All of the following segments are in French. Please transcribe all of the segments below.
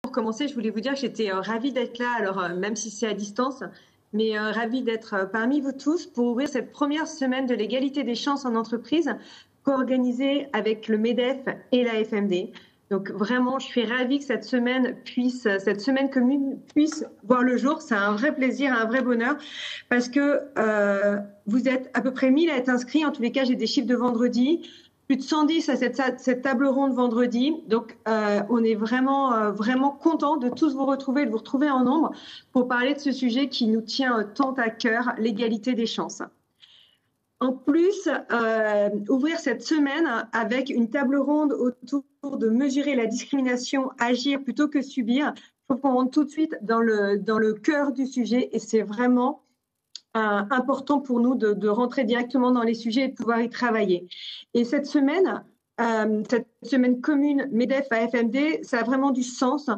pour commencer, je voulais vous dire que j'étais ravie d'être là, alors même si c'est à distance, mais ravie d'être parmi vous tous pour ouvrir cette première semaine de l'égalité des chances en entreprise, co-organisée avec le MEDEF et la FMD. Donc vraiment, je suis ravie que cette semaine commune puisse voir le jour. C'est un vrai plaisir, un vrai bonheur, parce que vous êtes à peu près 1000 à être inscrits. En tous les cas, j'ai des chiffres de vendredi. Plus de 110 à cette table ronde vendredi. Donc, on est vraiment content de tous vous retrouver, de vous retrouver en nombre pour parler de ce sujet qui nous tient tant à cœur, l'égalité des chances. En plus, ouvrir cette semaine avec une table ronde autour de mesurer la discrimination, agir plutôt que subir. Il faut qu'on rentre tout de suite dans le cœur du sujet et c'est vraiment important pour nous de rentrer directement dans les sujets et de pouvoir y travailler. Et cette semaine commune MEDEF à FMD, ça a vraiment du sens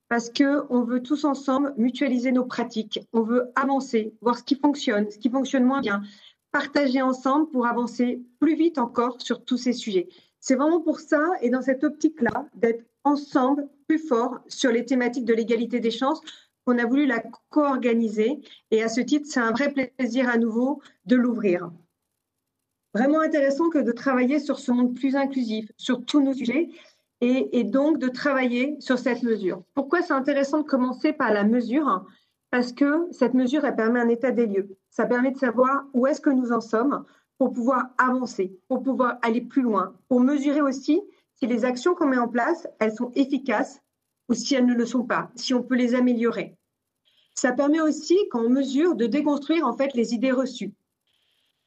parce qu'on veut tous ensemble mutualiser nos pratiques, on veut avancer, voir ce qui fonctionne moins bien, partager ensemble pour avancer plus vite encore sur tous ces sujets. C'est vraiment pour ça, et dans cette optique-là, d'être ensemble plus fort sur les thématiques de l'égalité des chances, on a voulu la co-organiser et à ce titre, c'est un vrai plaisir à nouveau de l'ouvrir. Vraiment intéressant que de travailler sur ce monde plus inclusif, sur tous nos sujets et donc de travailler sur cette mesure. Pourquoi c'est intéressant de commencer par la mesure ? Parce que cette mesure, elle permet un état des lieux. Ça permet de savoir où est-ce que nous en sommes pour pouvoir avancer, pour pouvoir aller plus loin, pour mesurer aussi si les actions qu'on met en place, elles sont efficaces ou si elles ne le sont pas, si on peut les améliorer. Ça permet aussi, quand on mesure, de déconstruire en fait les idées reçues.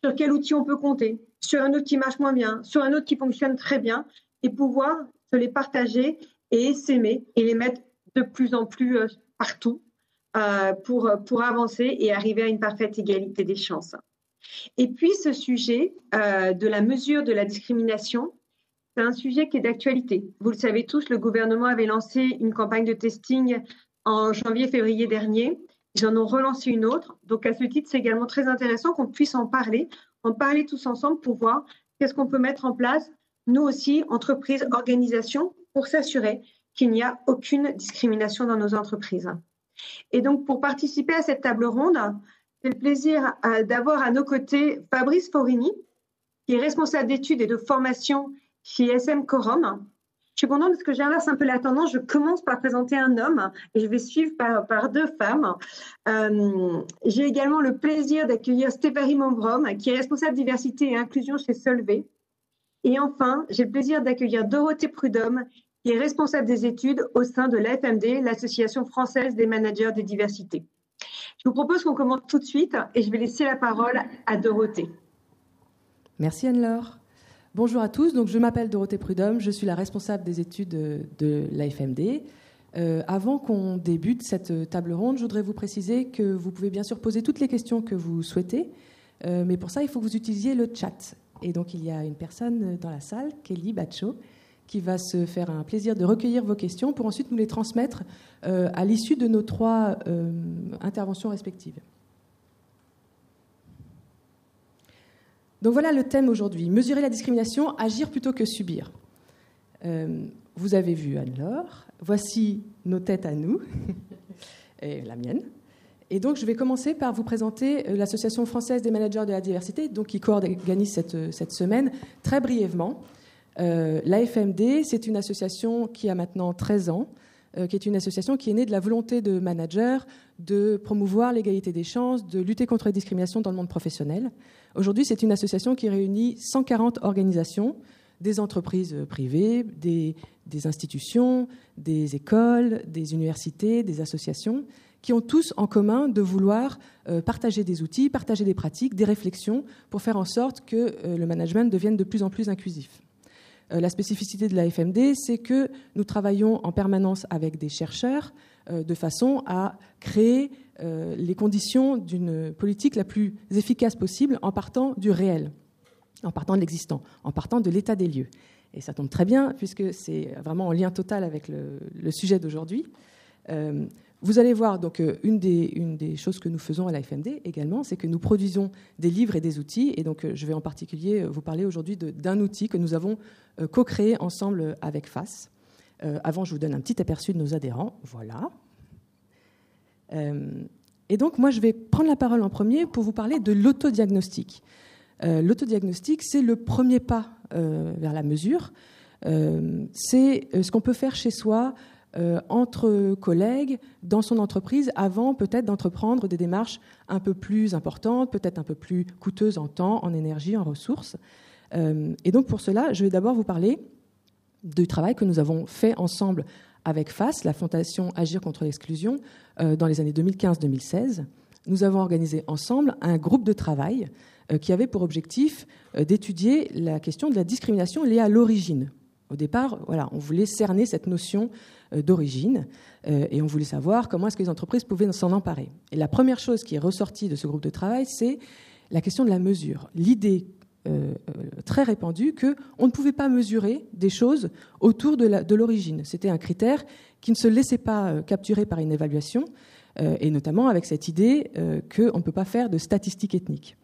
Sur quel outil on peut compter, sur un autre qui marche moins bien, sur un autre qui fonctionne très bien, et pouvoir se les partager et s'aimer et les mettre de plus en plus partout pour avancer et arriver à une parfaite égalité des chances. Et puis ce sujet de la mesure de la discrimination, c'est un sujet qui est d'actualité. Vous le savez tous, le gouvernement avait lancé une campagne de testing en janvier-février dernier. Ils en ont relancé une autre. Donc, à ce titre, c'est également très intéressant qu'on puisse en parler tous ensemble pour voir qu'est-ce qu'on peut mettre en place, nous aussi, entreprises, organisations, pour s'assurer qu'il n'y a aucune discrimination dans nos entreprises. Et donc, pour participer à cette table ronde, j'ai le plaisir d'avoir à nos côtés Fabrice Forini, qui est responsable d'études et de formation chez SM Corum. Je suis contente parce que j'inverse un peu la tendance. Je commence par présenter un homme et je vais suivre par deux femmes. J'ai également le plaisir d'accueillir Stéphanie Mombrom, qui est responsable diversité et inclusion chez Solvay. Et enfin, j'ai le plaisir d'accueillir Dorothée Prudhomme, qui est responsable des études au sein de l'AFMD, l'Association française des managers de diversité. Je vous propose qu'on commence tout de suite et je vais laisser la parole à Dorothée. Merci Anne-Laure. Bonjour à tous, donc je m'appelle Dorothée Prudhomme, je suis la responsable des études de l'AFMD. Avant qu'on débute cette table ronde, je voudrais vous préciser que vous pouvez bien sûr poser toutes les questions que vous souhaitez, mais pour ça il faut que vous utilisiez le chat. Et donc il y a une personne dans la salle, Kelly Bacho, qui va se faire un plaisir de recueillir vos questions pour ensuite nous les transmettre à l'issue de nos 3 interventions respectives. Donc voilà le thème aujourd'hui, mesurer la discrimination, agir plutôt que subir. Vous avez vu Anne-Laure, voici nos têtes à nous, et la mienne. Et donc je vais commencer par vous présenter l'Association française des managers de la diversité, donc qui co-organise cette semaine, très brièvement. L'AFMD, c'est une association qui a maintenant 13 ans, qui est une association qui est née de la volonté de managers de promouvoir l'égalité des chances, de lutter contre les discriminations dans le monde professionnel. Aujourd'hui, c'est une association qui réunit 140 organisations, des entreprises privées, des institutions, des écoles, des universités, des associations, qui ont tous en commun de vouloir partager des outils, partager des pratiques, des réflexions pour faire en sorte que le management devienne de plus en plus inclusif. La spécificité de l'AFMD, c'est que nous travaillons en permanence avec des chercheurs de façon à créer les conditions d'une politique la plus efficace possible en partant du réel, en partant de l'existant, en partant de l'état des lieux. Et ça tombe très bien puisque c'est vraiment en lien total avec le sujet d'aujourd'hui. Vous allez voir, donc, une des choses que nous faisons à l'AFMD également, c'est que nous produisons des livres et des outils. Et donc, je vais en particulier vous parler aujourd'hui d'un outil que nous avons co-créé ensemble avec FAS. Avant, je vous donne un petit aperçu de nos adhérents. Voilà. Et donc, moi, je vais prendre la parole en premier pour vous parler de l'autodiagnostic. L'autodiagnostic, c'est le premier pas vers la mesure. C'est ce qu'on peut faire chez soi, entre collègues, dans son entreprise, avant peut-être d'entreprendre des démarches un peu plus importantes, peut-être un peu plus coûteuses en temps, en énergie, en ressources. Et donc pour cela, je vais d'abord vous parler du travail que nous avons fait ensemble avec FAS, la Fondation Agir contre l'exclusion, dans les années 2015-2016. Nous avons organisé ensemble un groupe de travail qui avait pour objectif d'étudier la question de la discrimination liée à l'origine. Au départ, voilà, on voulait cerner cette notion d'origine et on voulait savoir comment est-ce que les entreprises pouvaient s'en emparer. Et la première chose qui est ressortie de ce groupe de travail, c'est la question de la mesure. L'idée très répandue qu'on ne pouvait pas mesurer des choses autour de l'origine. C'était un critère qui ne se laissait pas capturer par une évaluation, et notamment avec cette idée qu'on ne peut pas faire de statistiques ethniques.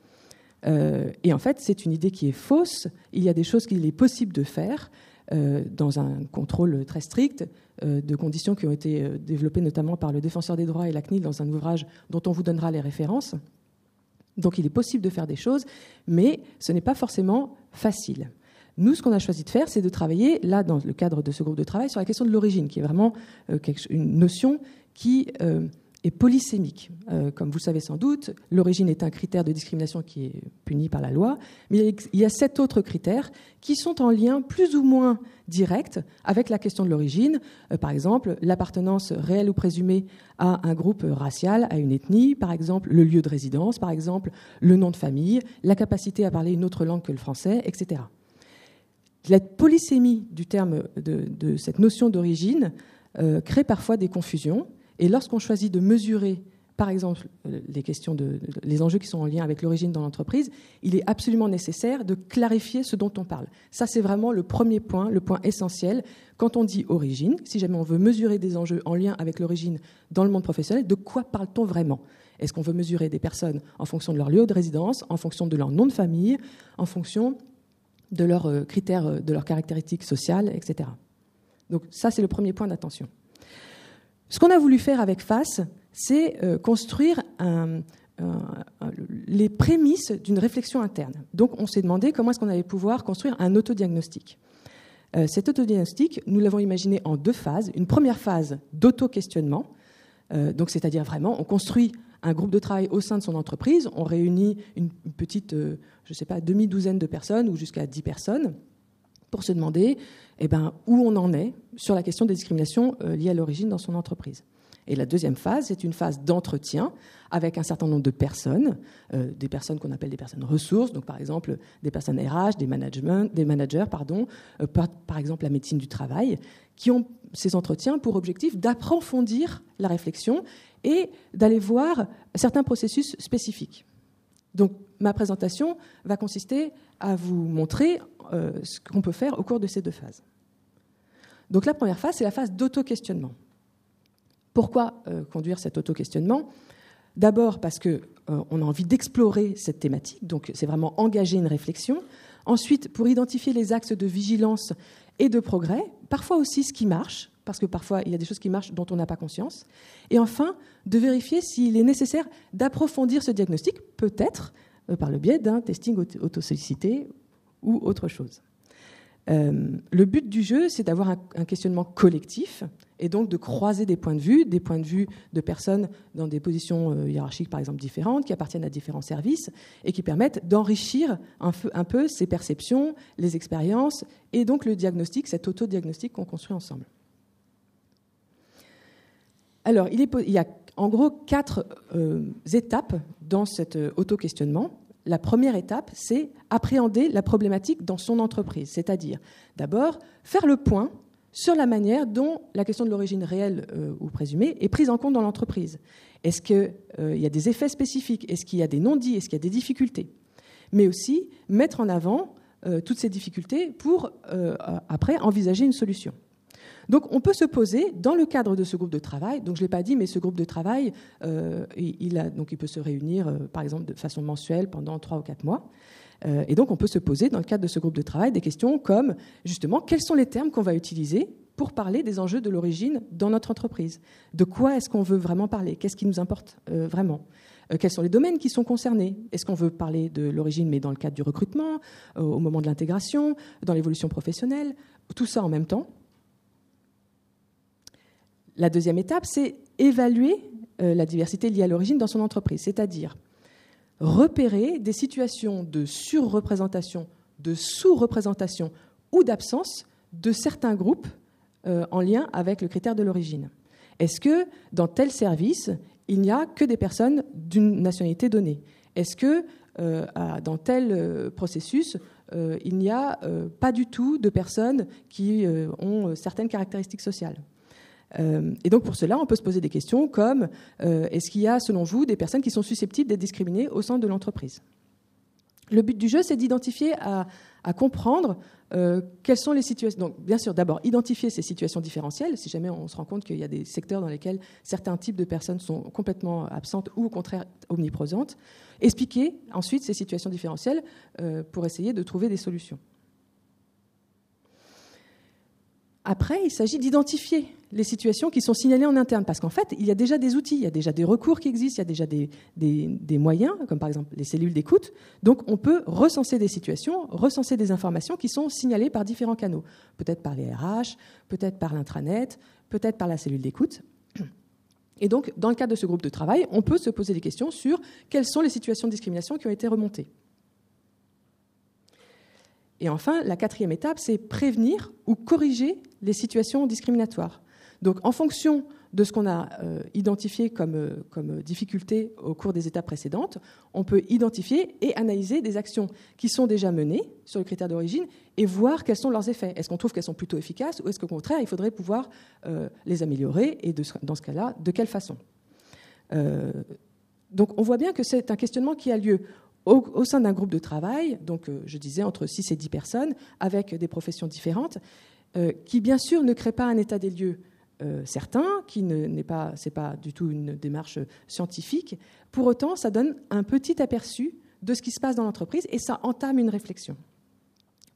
Et en fait, c'est une idée qui est fausse. Il y a des choses qu'il est possible de faire dans un contrôle très strict, de conditions qui ont été développées notamment par le Défenseur des droits et la CNIL dans un ouvrage dont on vous donnera les références. Donc il est possible de faire des choses, mais ce n'est pas forcément facile. Nous, ce qu'on a choisi de faire, c'est de travailler, là, dans le cadre de ce groupe de travail, sur la question de l'origine, qui est vraiment une notion qui est polysémique. Comme vous le savez sans doute, l'origine est un critère de discrimination qui est puni par la loi, mais il y a 7 autres critères qui sont en lien plus ou moins direct avec la question de l'origine. Par exemple, l'appartenance réelle ou présumée à un groupe racial, à une ethnie, par exemple, le lieu de résidence, par exemple, le nom de famille, la capacité à parler une autre langue que le français, etc. La polysémie du terme de cette notion d'origine crée parfois des confusions. Et lorsqu'on choisit de mesurer, par exemple, les enjeux qui sont en lien avec l'origine dans l'entreprise, il est absolument nécessaire de clarifier ce dont on parle. Ça, c'est vraiment le premier point, le point essentiel. Quand on dit origine, si jamais on veut mesurer des enjeux en lien avec l'origine dans le monde professionnel, de quoi parle-t-on vraiment ? Est-ce qu'on veut mesurer des personnes en fonction de leur lieu de résidence, en fonction de leur nom de famille, en fonction de leurs critères, de leurs caractéristiques sociales, etc. Donc ça, c'est le premier point d'attention. Ce qu'on a voulu faire avec FAS, c'est construire les prémices d'une réflexion interne. Donc on s'est demandé comment est-ce qu'on allait pouvoir construire un autodiagnostic. Cet autodiagnostic, nous l'avons imaginé en 2 phases. Une première phase d'auto-questionnement, donc c'est-à-dire vraiment, on construit un groupe de travail au sein de son entreprise, on réunit une petite, demi-douzaine de personnes ou jusqu'à 10 personnes pour se demander où on en est sur la question des discriminations liées à l'origine dans son entreprise. Et la deuxième phase, c'est une phase d'entretien avec un certain nombre de personnes, des personnes qu'on appelle des personnes ressources, donc par exemple des personnes RH, des managers, par exemple la médecine du travail, qui ont ces entretiens pour objectif d'approfondir la réflexion et d'aller voir certains processus spécifiques. Donc ma présentation va consister à vous montrer ce qu'on peut faire au cours de ces 2 phases. Donc la première phase, c'est la phase d'auto-questionnement. Pourquoi conduire cet auto-questionnement ? D'abord parce qu'on a envie d'explorer cette thématique, donc c'est vraiment engager une réflexion. Ensuite, pour identifier les axes de vigilance et de progrès, parfois aussi ce qui marche, parce que parfois il y a des choses qui marchent dont on n'a pas conscience. Et enfin, de vérifier s'il est nécessaire d'approfondir ce diagnostic, peut-être par le biais d'un testing auto-sollicité ou autre chose. Le but du jeu, c'est d'avoir un questionnement collectif et donc de croiser des points de vue de personnes dans des positions hiérarchiques, par exemple, différentes, qui appartiennent à différents services et qui permettent d'enrichir un peu ces perceptions, les expériences et donc le diagnostic, cet autodiagnostic qu'on construit ensemble. Alors, il y a en gros 4 étapes dans cet auto-questionnement. La première étape, c'est appréhender la problématique dans son entreprise, c'est-à-dire d'abord faire le point sur la manière dont la question de l'origine réelle ou présumée est prise en compte dans l'entreprise. Est-ce qu'il y a des effets spécifiques ? Est-ce qu'il y a des non-dits ? Est-ce qu'il y a des difficultés ? Mais aussi mettre en avant toutes ces difficultés pour après envisager une solution. Donc on peut se poser dans le cadre de ce groupe de travail, donc je ne l'ai pas dit, mais ce groupe de travail, il peut se réunir par exemple de façon mensuelle pendant 3 ou 4 mois. Et donc on peut se poser dans le cadre de ce groupe de travail des questions comme justement quels sont les termes qu'on va utiliser pour parler des enjeux de l'origine dans notre entreprise. De quoi est-ce qu'on veut vraiment parler? Qu'est-ce qui nous importe vraiment? Quels sont les domaines qui sont concernés? Est-ce qu'on veut parler de l'origine, mais dans le cadre du recrutement, au moment de l'intégration, dans l'évolution professionnelle? Tout ça en même temps. La deuxième étape, c'est évaluer la diversité liée à l'origine dans son entreprise, c'est-à-dire repérer des situations de surreprésentation, de sous-représentation ou d'absence de certains groupes en lien avec le critère de l'origine. Est-ce que dans tel service, il n'y a que des personnes d'une nationalité donnée? Est-ce que dans tel processus, il n'y a pas du tout de personnes qui ont certaines caractéristiques sociales? Et donc pour cela, on peut se poser des questions comme est-ce qu'il y a, selon vous, des personnes qui sont susceptibles d'être discriminées au sein de l'entreprise? Le but du jeu, c'est d'identifier, à comprendre quelles sont les situations. Donc, bien sûr, d'abord, identifier ces situations différentielles, si jamais on se rend compte qu'il y a des secteurs dans lesquels certains types de personnes sont complètement absentes ou au contraire omniprésentes. Expliquer ensuite ces situations différentielles pour essayer de trouver des solutions. Après, il s'agit d'identifier les situations qui sont signalées en interne, parce qu'en fait, il y a déjà des outils, il y a déjà des recours qui existent, il y a déjà des moyens, comme par exemple les cellules d'écoute. Donc, on peut recenser des situations, recenser des informations qui sont signalées par différents canaux, peut-être par les RH, peut-être par l'intranet, peut-être par la cellule d'écoute. Et donc, dans le cadre de ce groupe de travail, on peut se poser des questions sur quelles sont les situations de discrimination qui ont été remontées. Et enfin, la quatrième étape, c'est prévenir ou corriger les situations discriminatoires. Donc, en fonction de ce qu'on a identifié comme difficulté au cours des étapes précédentes, on peut identifier et analyser des actions qui sont déjà menées sur le critère d'origine et voir quels sont leurs effets. Est-ce qu'on trouve qu'elles sont plutôt efficaces ou est-ce qu'au contraire, il faudrait pouvoir les améliorer et dans ce cas-là, de quelle façon? Donc, on voit bien que c'est un questionnement qui a lieu au sein d'un groupe de travail, donc je disais entre 6 et 10 personnes, avec des professions différentes, qui bien sûr ne créent pas un état des lieux certain, c'est pas du tout une démarche scientifique. Pour autant, ça donne un petit aperçu de ce qui se passe dans l'entreprise et ça entame une réflexion.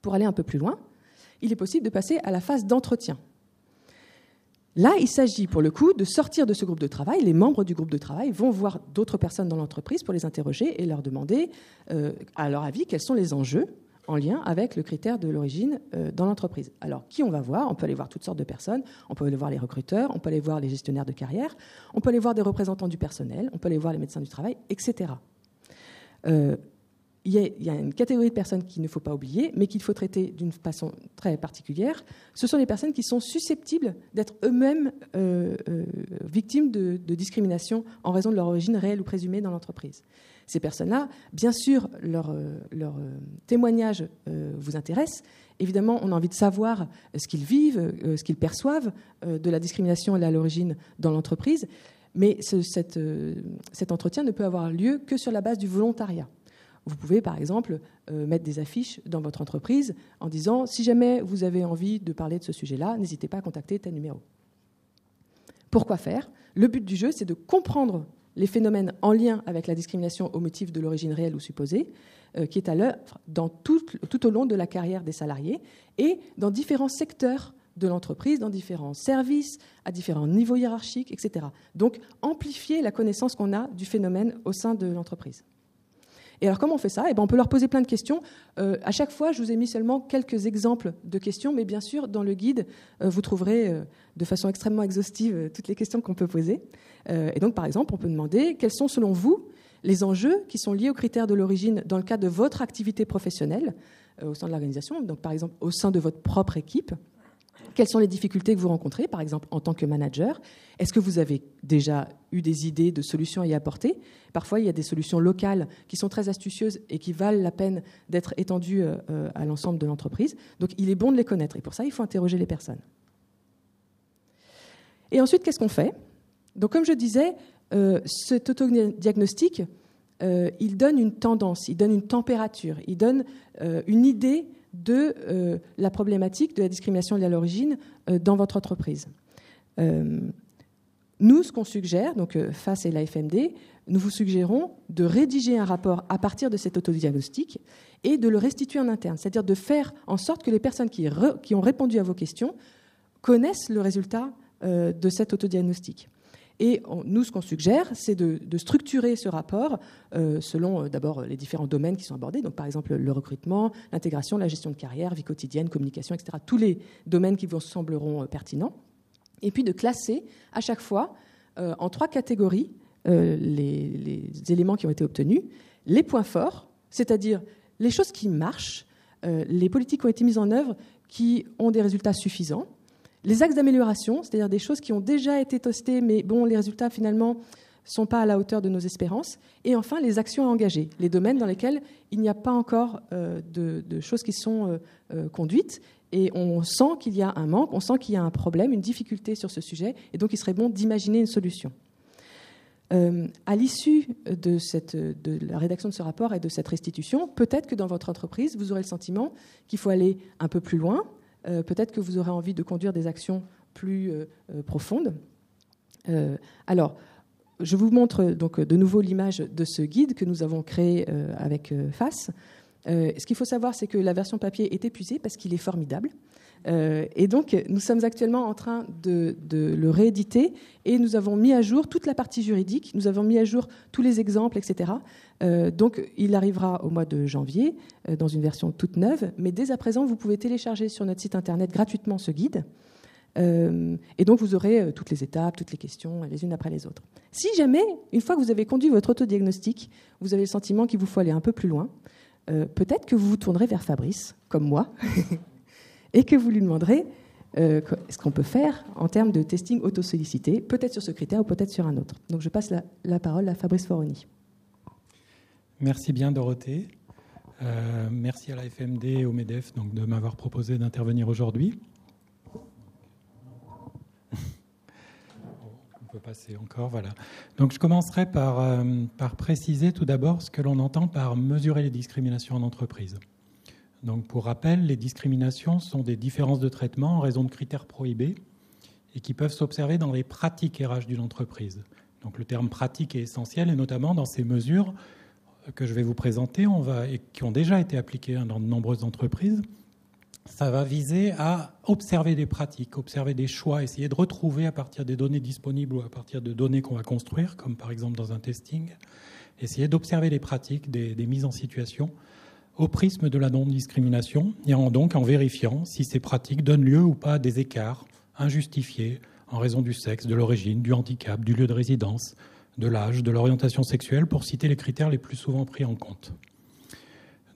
Pour aller un peu plus loin, il est possible de passer à la phase d'entretien. Là, il s'agit pour le coup de sortir de ce groupe de travail. Les membres du groupe de travail vont voir d'autres personnes dans l'entreprise pour les interroger et leur demander, à leur avis, quels sont les enjeux en lien avec le critère de l'origine dans l'entreprise. Alors, qui on va voir? On peut aller voir toutes sortes de personnes. On peut aller voir les recruteurs, on peut aller voir les gestionnaires de carrière, on peut aller voir des représentants du personnel, on peut aller voir les médecins du travail, etc. Il y a une catégorie de personnes qu'il ne faut pas oublier, mais qu'il faut traiter d'une façon très particulière. Ce sont les personnes qui sont susceptibles d'être eux-mêmes victimes de discrimination en raison de leur origine réelle ou présumée dans l'entreprise. Ces personnes-là, bien sûr, leur témoignage vous intéresse. Évidemment, on a envie de savoir ce qu'ils vivent, ce qu'ils perçoivent de la discrimination à l'origine dans l'entreprise. Mais cet entretien ne peut avoir lieu que sur la base du volontariat. Vous pouvez, par exemple, mettre des affiches dans votre entreprise en disant « Si jamais vous avez envie de parler de ce sujet-là, n'hésitez pas à contacter tel numéro ». Pourquoi faire? Le but du jeu, c'est de comprendre les phénomènes en lien avec la discrimination au motif de l'origine réelle ou supposée, qui est à l'œuvre tout au long de la carrière des salariés et dans différents secteurs de l'entreprise, dans différents services, à différents niveaux hiérarchiques, etc. Donc, amplifier la connaissance qu'on a du phénomène au sein de l'entreprise. Et alors, comment on fait ça? On peut leur poser plein de questions. À chaque fois, je vous ai mis seulement quelques exemples de questions, mais bien sûr, dans le guide, vous trouverez de façon extrêmement exhaustive toutes les questions qu'on peut poser. Et donc, par exemple, on peut demander quels sont, selon vous, les enjeux qui sont liés aux critères de l'origine dans le cadre de votre activité professionnelle au sein de l'organisation, donc par exemple au sein de votre propre équipe. Quelles sont les difficultés que vous rencontrez, par exemple, en tant que manager? Est-ce que vous avez déjà eu des idées de solutions à y apporter? Parfois, il y a des solutions locales qui sont très astucieuses et qui valent la peine d'être étendues à l'ensemble de l'entreprise. Donc, il est bon de les connaître. Et pour ça, il faut interroger les personnes. Et ensuite, qu'est-ce qu'on fait? Donc, comme je disais, cet autodiagnostic, il donne une tendance, il donne une température, il donne une idée de la problématique de la discrimination liée à l'origine dans votre entreprise. Nous, ce qu'on suggère, donc FAS et la FMD, nous vous suggérons de rédiger un rapport à partir de cet autodiagnostic et de le restituer en interne, c'est-à-dire de faire en sorte que les personnes qui ont répondu à vos questions connaissent le résultat de cet autodiagnostic. Et nous, ce qu'on suggère, c'est de structurer ce rapport selon d'abord les différents domaines qui sont abordés, donc par exemple le recrutement, l'intégration, la gestion de carrière, vie quotidienne, communication, etc., tous les domaines qui vous sembleront pertinents, et puis de classer à chaque fois en 3 catégories les éléments qui ont été obtenus, les points forts, c'est-à-dire les choses qui marchent, les politiques qui ont été mises en œuvre qui ont des résultats suffisants, les axes d'amélioration, c'est-à-dire des choses qui ont déjà été testées, mais bon, les résultats finalement ne sont pas à la hauteur de nos espérances. Et enfin, les actions à engager, les domaines dans lesquels il n'y a pas encore de choses qui sont conduites. Et on sent qu'il y a un manque, on sent qu'il y a un problème, une difficulté sur ce sujet. Et donc, il serait bon d'imaginer une solution. À l'issue de la rédaction de ce rapport et de cette restitution, peut-être que dans votre entreprise, vous aurez le sentiment qu'il faut aller un peu plus loin. Peut-être que vous aurez envie de conduire des actions plus profondes. Alors, je vous montre donc de nouveau l'image de ce guide que nous avons créé avec FAS. Ce qu'il faut savoir, c'est que la version papier est épuisée parce qu'il est formidable. Et donc, nous sommes actuellement en train de le rééditer et nous avons mis à jour toute la partie juridique, nous avons mis à jour tous les exemples, etc. Donc, il arrivera au mois de janvier dans une version toute neuve, mais dès à présent, vous pouvez télécharger sur notre site internet gratuitement ce guide. Et donc, vous aurez toutes les étapes, toutes les questions, les unes après les autres. Si jamais, une fois que vous avez conduit votre autodiagnostic, vous avez le sentiment qu'il vous faut aller un peu plus loin, peut-être que vous vous tournerez vers Fabrice, comme moi, et que vous lui demanderez ce qu'on peut faire en termes de testing auto-sollicité, peut-être sur ce critère ou peut-être sur un autre. Donc je passe la parole à Fabrice Foroni. Merci bien Dorothée. Merci à la FMD et au MEDEF donc, de m'avoir proposé d'intervenir aujourd'hui. On peut passer encore, voilà. Donc je commencerai par préciser tout d'abord ce que l'on entend par mesurer les discriminations en entreprise. Donc, pour rappel, les discriminations sont des différences de traitement en raison de critères prohibés et qui peuvent s'observer dans les pratiques RH d'une entreprise. Donc, le terme pratique est essentiel et notamment dans ces mesures que je vais vous présenter et qui ont déjà été appliquées dans de nombreuses entreprises. Ça va viser à observer des pratiques, observer des choix, essayer de retrouver à partir des données disponibles ou à partir de données qu'on va construire, comme par exemple dans un testing, essayer d'observer les pratiques, des mises en situation au prisme de la non-discrimination et donc en vérifiant si ces pratiques donnent lieu ou pas à des écarts injustifiés en raison du sexe, de l'origine, du handicap, du lieu de résidence, de l'âge, de l'orientation sexuelle, pour citer les critères les plus souvent pris en compte.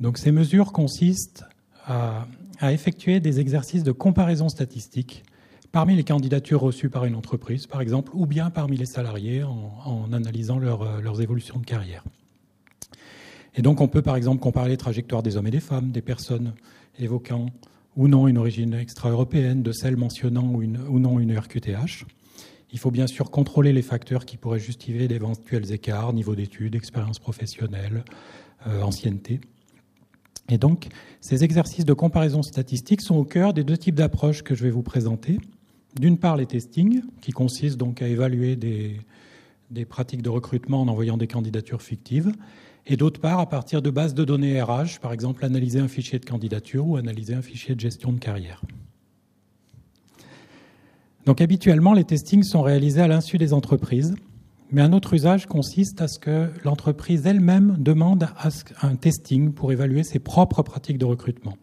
Donc ces mesures consistent à effectuer des exercices de comparaison statistique parmi les candidatures reçues par une entreprise, par exemple, ou bien parmi les salariés en analysant leurs évolutions de carrière. Et donc, on peut, par exemple, comparer les trajectoires des hommes et des femmes, des personnes évoquant ou non une origine extra-européenne, de celles mentionnant ou non une RQTH. Il faut bien sûr contrôler les facteurs qui pourraient justifier d'éventuels écarts, niveau d'études, expérience professionnelle, ancienneté. Et donc, ces exercices de comparaison statistique sont au cœur des 2 types d'approches que je vais vous présenter. D'une part, les testings, qui consistent donc à évaluer des pratiques de recrutement en envoyant des candidatures fictives, et d'autre part, à partir de bases de données RH, par exemple, analyser un fichier de candidature ou analyser un fichier de gestion de carrière. Donc, habituellement, les testings sont réalisés à l'insu des entreprises, mais un autre usage consiste à ce que l'entreprise elle-même demande un testing pour évaluer ses propres pratiques de recrutement.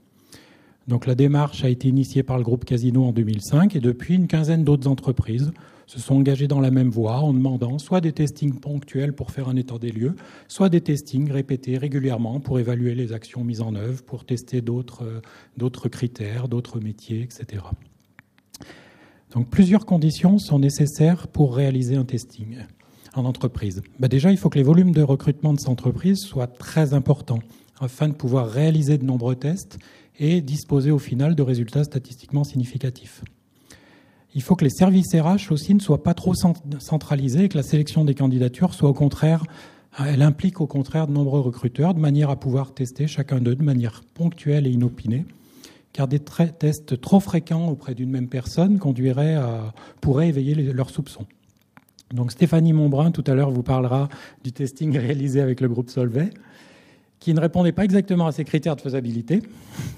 Donc, la démarche a été initiée par le groupe Casino en 2005 et depuis, une quinzaine d'autres entreprises se sont engagés dans la même voie en demandant soit des testings ponctuels pour faire un état des lieux, soit des testings répétés régulièrement pour évaluer les actions mises en œuvre, pour tester d'autres critères, d'autres métiers, etc. Donc plusieurs conditions sont nécessaires pour réaliser un testing en entreprise. Déjà, il faut que les volumes de recrutement de cette entreprise soient très importants afin de pouvoir réaliser de nombreux tests et disposer au final de résultats statistiquement significatifs. Il faut que les services RH aussi ne soient pas trop centralisés et que la sélection des candidatures soit au contraire, elle implique au contraire de nombreux recruteurs de manière à pouvoir tester chacun d'eux de manière ponctuelle et inopinée, car des tests trop fréquents auprès d'une même personne pourraient éveiller leurs soupçons. Donc Stéphanie Montbrun, tout à l'heure, vous parlera du testing réalisé avec le groupe Solvay. qui ne répondait pas exactement à ces critères de faisabilité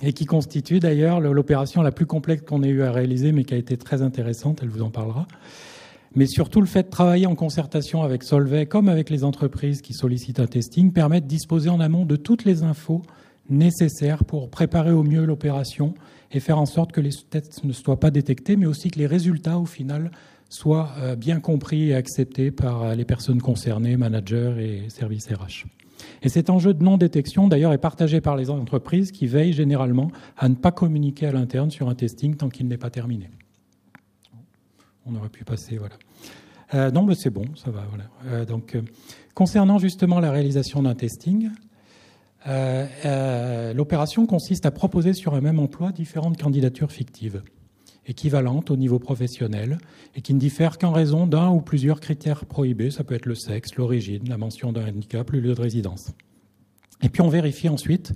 et qui constitue d'ailleurs l'opération la plus complexe qu'on ait eu à réaliser, mais qui a été très intéressante, elle vous en parlera. Mais surtout, le fait de travailler en concertation avec Solvay, comme avec les entreprises qui sollicitent un testing, permet de disposer en amont de toutes les infos nécessaires pour préparer au mieux l'opération et faire en sorte que les tests ne soient pas détectés, mais aussi que les résultats, au final, soient bien compris et acceptés par les personnes concernées, managers et services RH. Et cet enjeu de non-détection, d'ailleurs, est partagé par les entreprises qui veillent généralement à ne pas communiquer à l'interne sur un testing tant qu'il n'est pas terminé. On aurait pu passer, voilà. Non, mais c'est bon, ça va, voilà. Concernant justement la réalisation d'un testing, l'opération consiste à proposer sur un même emploi différentes candidatures fictives, équivalentes au niveau professionnel, et qui ne diffèrent qu'en raison d'un ou plusieurs critères prohibés. Ça peut être le sexe, l'origine, la mention d'un handicap, le lieu de résidence. Et puis on vérifie ensuite,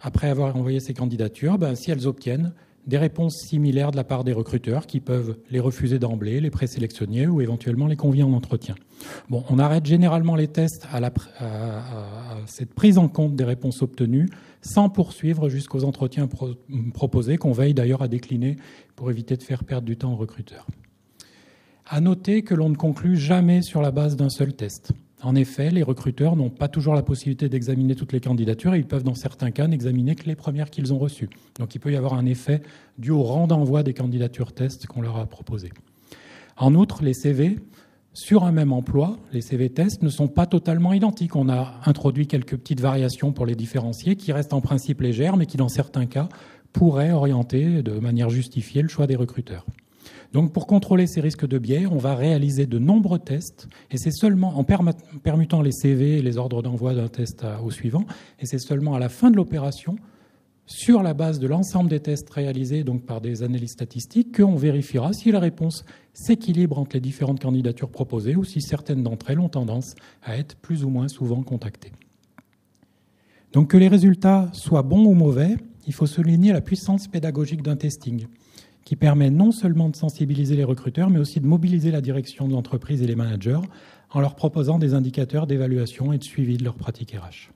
après avoir envoyé ces candidatures, si elles obtiennent des réponses similaires de la part des recruteurs qui peuvent les refuser d'emblée, les présélectionner ou éventuellement les convier en entretien. Bon, on arrête généralement les tests à cette prise en compte des réponses obtenues sans poursuivre jusqu'aux entretiens proposés, qu'on veille d'ailleurs à décliner pour éviter de faire perdre du temps aux recruteurs. À noter que l'on ne conclut jamais sur la base d'un seul test. En effet, les recruteurs n'ont pas toujours la possibilité d'examiner toutes les candidatures et ils peuvent dans certains cas n'examiner que les premières qu'ils ont reçues. Donc il peut y avoir un effet dû au rang d'envoi des candidatures tests qu'on leur a proposées. En outre, les CV sur un même emploi, les CV tests, ne sont pas totalement identiques. On a introduit quelques petites variations pour les différencier qui restent en principe légères mais qui dans certains cas pourraient orienter de manière justifiée le choix des recruteurs. Donc pour contrôler ces risques de biais, on va réaliser de nombreux tests et c'est seulement en permutant les CV et les ordres d'envoi d'un test au suivant, et c'est seulement à la fin de l'opération, sur la base de l'ensemble des tests réalisés donc par des analyses statistiques, qu'on vérifiera si la réponse s'équilibre entre les différentes candidatures proposées ou si certaines d'entre elles ont tendance à être plus ou moins souvent contactées. Donc que les résultats soient bons ou mauvais, il faut souligner la puissance pédagogique d'un testing, qui permet non seulement de sensibiliser les recruteurs, mais aussi de mobiliser la direction de l'entreprise et les managers en leur proposant des indicateurs d'évaluation et de suivi de leurs pratiques RH.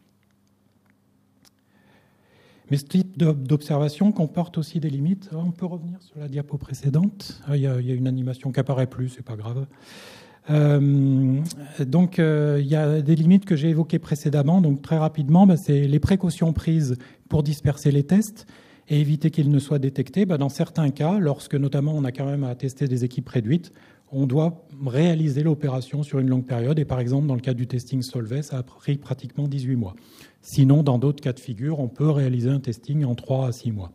Mais ce type d'observation comporte aussi des limites. On peut revenir sur la diapo précédente. Il y a une animation qui apparaît plus, c'est pas grave. Donc, il y a des limites que j'ai évoquées précédemment. Donc, très rapidement, c'est les précautions prises pour disperser les tests et éviter qu'ils ne soient détectés. Dans certains cas, lorsque notamment on a quand même à tester des équipes réduites, on doit réaliser l'opération sur une longue période. Et par exemple, dans le cas du testing Solvay, ça a pris pratiquement 18 mois. Sinon, dans d'autres cas de figure, on peut réaliser un testing en 3 à 6 mois.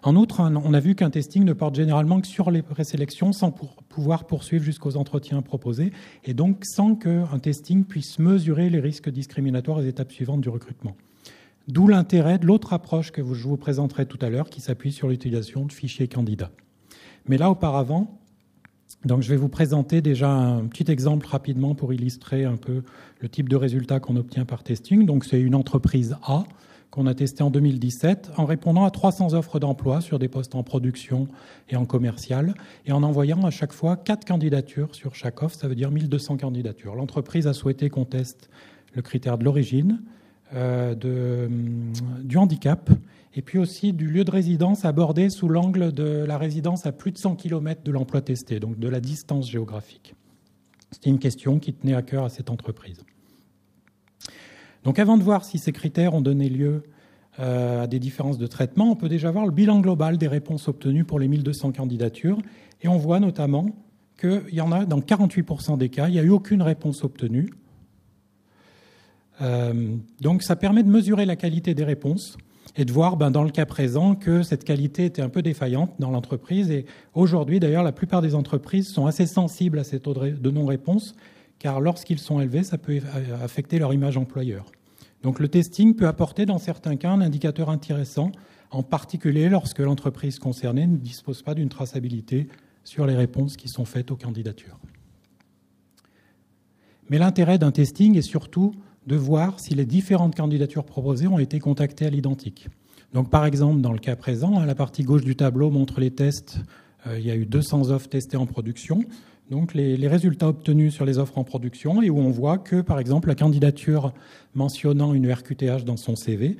En outre, on a vu qu'un testing ne porte généralement que sur les présélections sans pouvoir poursuivre jusqu'aux entretiens proposés et donc sans qu'un testing puisse mesurer les risques discriminatoires aux étapes suivantes du recrutement. D'où l'intérêt de l'autre approche que je vous présenterai tout à l'heure qui s'appuie sur l'utilisation de fichiers candidats. Mais là, auparavant, donc je vais vous présenter déjà un petit exemple rapidement pour illustrer un peu le type de résultat qu'on obtient par testing. Donc c'est une entreprise A qu'on a testée en 2017 en répondant à 300 offres d'emploi sur des postes en production et en commercial et en envoyant à chaque fois 4 candidatures sur chaque offre, ça veut dire 1200 candidatures. L'entreprise a souhaité qu'on teste le critère de l'origine, du handicap et puis aussi du lieu de résidence abordé sous l'angle de la résidence à plus de 100 km de l'emploi testé, donc de la distance géographique. C'était une question qui tenait à cœur à cette entreprise. Donc avant de voir si ces critères ont donné lieu à des différences de traitement, on peut déjà voir le bilan global des réponses obtenues pour les 1200 candidatures et on voit notamment qu'il y en a dans 48% des cas, il n'y a eu aucune réponse obtenue. Donc ça permet de mesurer la qualité des réponses et de voir dans le cas présent que cette qualité était un peu défaillante dans l'entreprise. Et aujourd'hui, d'ailleurs, la plupart des entreprises sont assez sensibles à ces taux de non-réponse, car lorsqu'ils sont élevés, ça peut affecter leur image employeur. Donc le testing peut apporter dans certains cas un indicateur intéressant, en particulier lorsque l'entreprise concernée ne dispose pas d'une traçabilité sur les réponses qui sont faites aux candidatures. Mais l'intérêt d'un testing est surtout de voir si les différentes candidatures proposées ont été contactées à l'identique. Donc, par exemple, dans le cas présent, la partie gauche du tableau montre les tests. Il y a eu 200 offres testées en production. donc les résultats obtenus sur les offres en production, et où on voit que, par exemple, la candidature mentionnant une RQTH dans son CV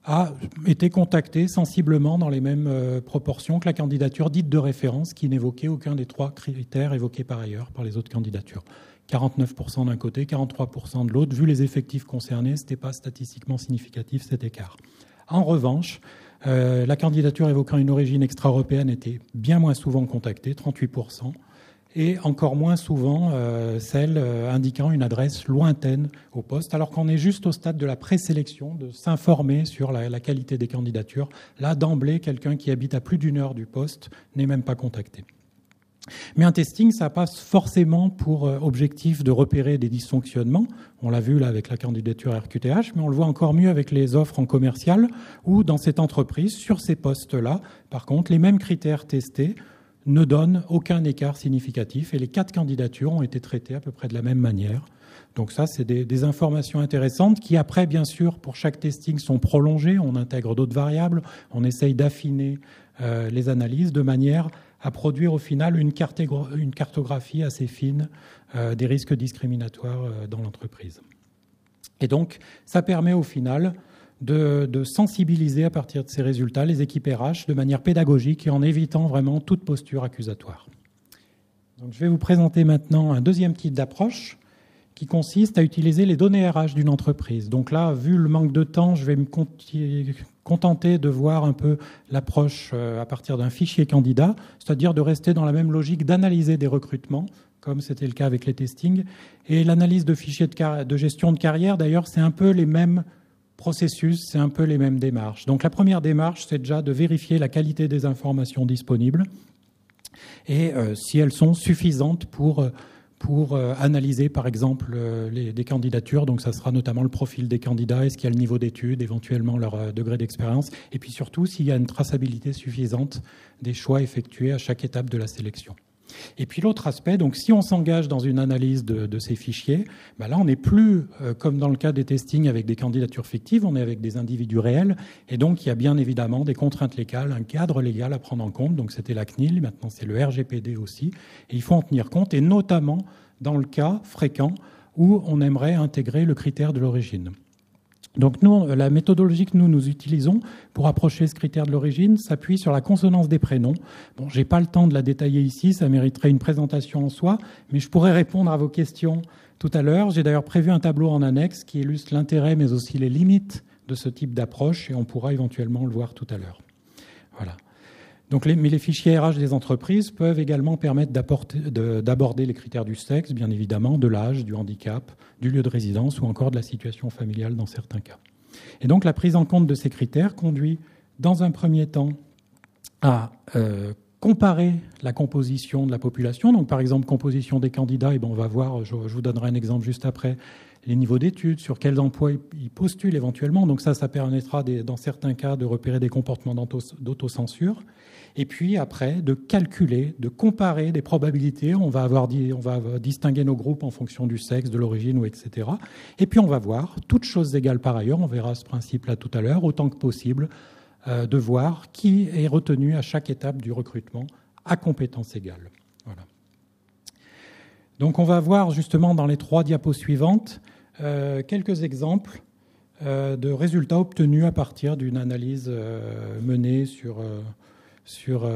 a été contactée sensiblement dans les mêmes proportions que la candidature dite de référence, qui n'évoquait aucun des 3 critères évoqués par ailleurs par les autres candidatures. 49% d'un côté, 43% de l'autre. Vu les effectifs concernés, ce n'était pas statistiquement significatif cet écart. En revanche, la candidature évoquant une origine extra-européenne était bien moins souvent contactée, 38%, et encore moins souvent celle indiquant une adresse lointaine au poste, alors qu'on est juste au stade de la présélection, de s'informer sur la qualité des candidatures. Là, d'emblée, quelqu'un qui habite à plus d'1 heure du poste n'est même pas contacté. Mais un testing, ça passe forcément pour objectif de repérer des dysfonctionnements. On l'a vu là avec la candidature RQTH, mais on le voit encore mieux avec les offres en commercial, où dans cette entreprise, sur ces postes-là, par contre, les mêmes critères testés ne donnent aucun écart significatif, et les 4 candidatures ont été traitées à peu près de la même manière. Donc ça, c'est des informations intéressantes qui, après, bien sûr, pour chaque testing, sont prolongées. On intègre d'autres variables, on essaye d'affiner les analyses de manière à produire au final une cartographie assez fine des risques discriminatoires dans l'entreprise. Et donc, ça permet au final de sensibiliser à partir de ces résultats les équipes RH de manière pédagogique et en évitant vraiment toute posture accusatoire. Donc, je vais vous présenter maintenant un deuxième type d'approche qui consiste à utiliser les données RH d'une entreprise. Donc là, vu le manque de temps, je vais me contenter de voir un peu l'approche à partir d'un fichier candidat, c'est-à-dire de rester dans la même logique d'analyser des recrutements, comme c'était le cas avec les testings. Et l'analyse de fichiers de gestion de carrière, d'ailleurs, c'est un peu les mêmes processus, c'est un peu les mêmes démarches. Donc la première démarche, c'est déjà de vérifier la qualité des informations disponibles et si elles sont suffisantes pour analyser, par exemple, des candidatures. Donc, ça sera notamment le profil des candidats, est-ce qu'il y a le niveau d'études, éventuellement leur degré d'expérience, et puis surtout s'il y a une traçabilité suffisante des choix effectués à chaque étape de la sélection. Et puis l'autre aspect, donc si on s'engage dans une analyse de ces fichiers, ben là on n'est plus comme dans le cas des testings avec des candidatures fictives, on est avec des individus réels, et donc il y a bien évidemment des contraintes légales, un cadre légal à prendre en compte. Donc c'était la CNIL, maintenant c'est le RGPD aussi, et il faut en tenir compte, et notamment dans le cas fréquent où on aimerait intégrer le critère de l'origine. Donc nous, la méthodologie que nous utilisons pour approcher ce critère de l'origine s'appuie sur la consonance des prénoms. Bon, je n'ai pas le temps de la détailler ici, ça mériterait une présentation en soi, mais je pourrais répondre à vos questions tout à l'heure. J'ai d'ailleurs prévu un tableau en annexe qui illustre l'intérêt mais aussi les limites de ce type d'approche, et on pourra éventuellement le voir tout à l'heure. Voilà. Donc, mais les fichiers RH des entreprises peuvent également permettre d'aborder les critères du sexe, bien évidemment, de l'âge, du handicap, du lieu de résidence ou encore de la situation familiale dans certains cas. Et donc, la prise en compte de ces critères conduit, dans un premier temps, à comparer la composition de la population. Donc, par exemple, composition des candidats, et on va voir, je vous donnerai un exemple juste après, les niveaux d'études, sur quels emplois ils postulent éventuellement. Donc ça permettra, dans certains cas, de repérer des comportements d'autocensure. Et puis après, de calculer, de comparer des probabilités. On va distinguer nos groupes en fonction du sexe, de l'origine, etc. Et puis on va voir, toutes choses égales par ailleurs, on verra ce principe-là tout à l'heure, autant que possible, de voir qui est retenu à chaque étape du recrutement à compétences égales. Voilà. Donc on va voir justement dans les 3 diapos suivantes quelques exemples de résultats obtenus à partir d'une analyse menée sur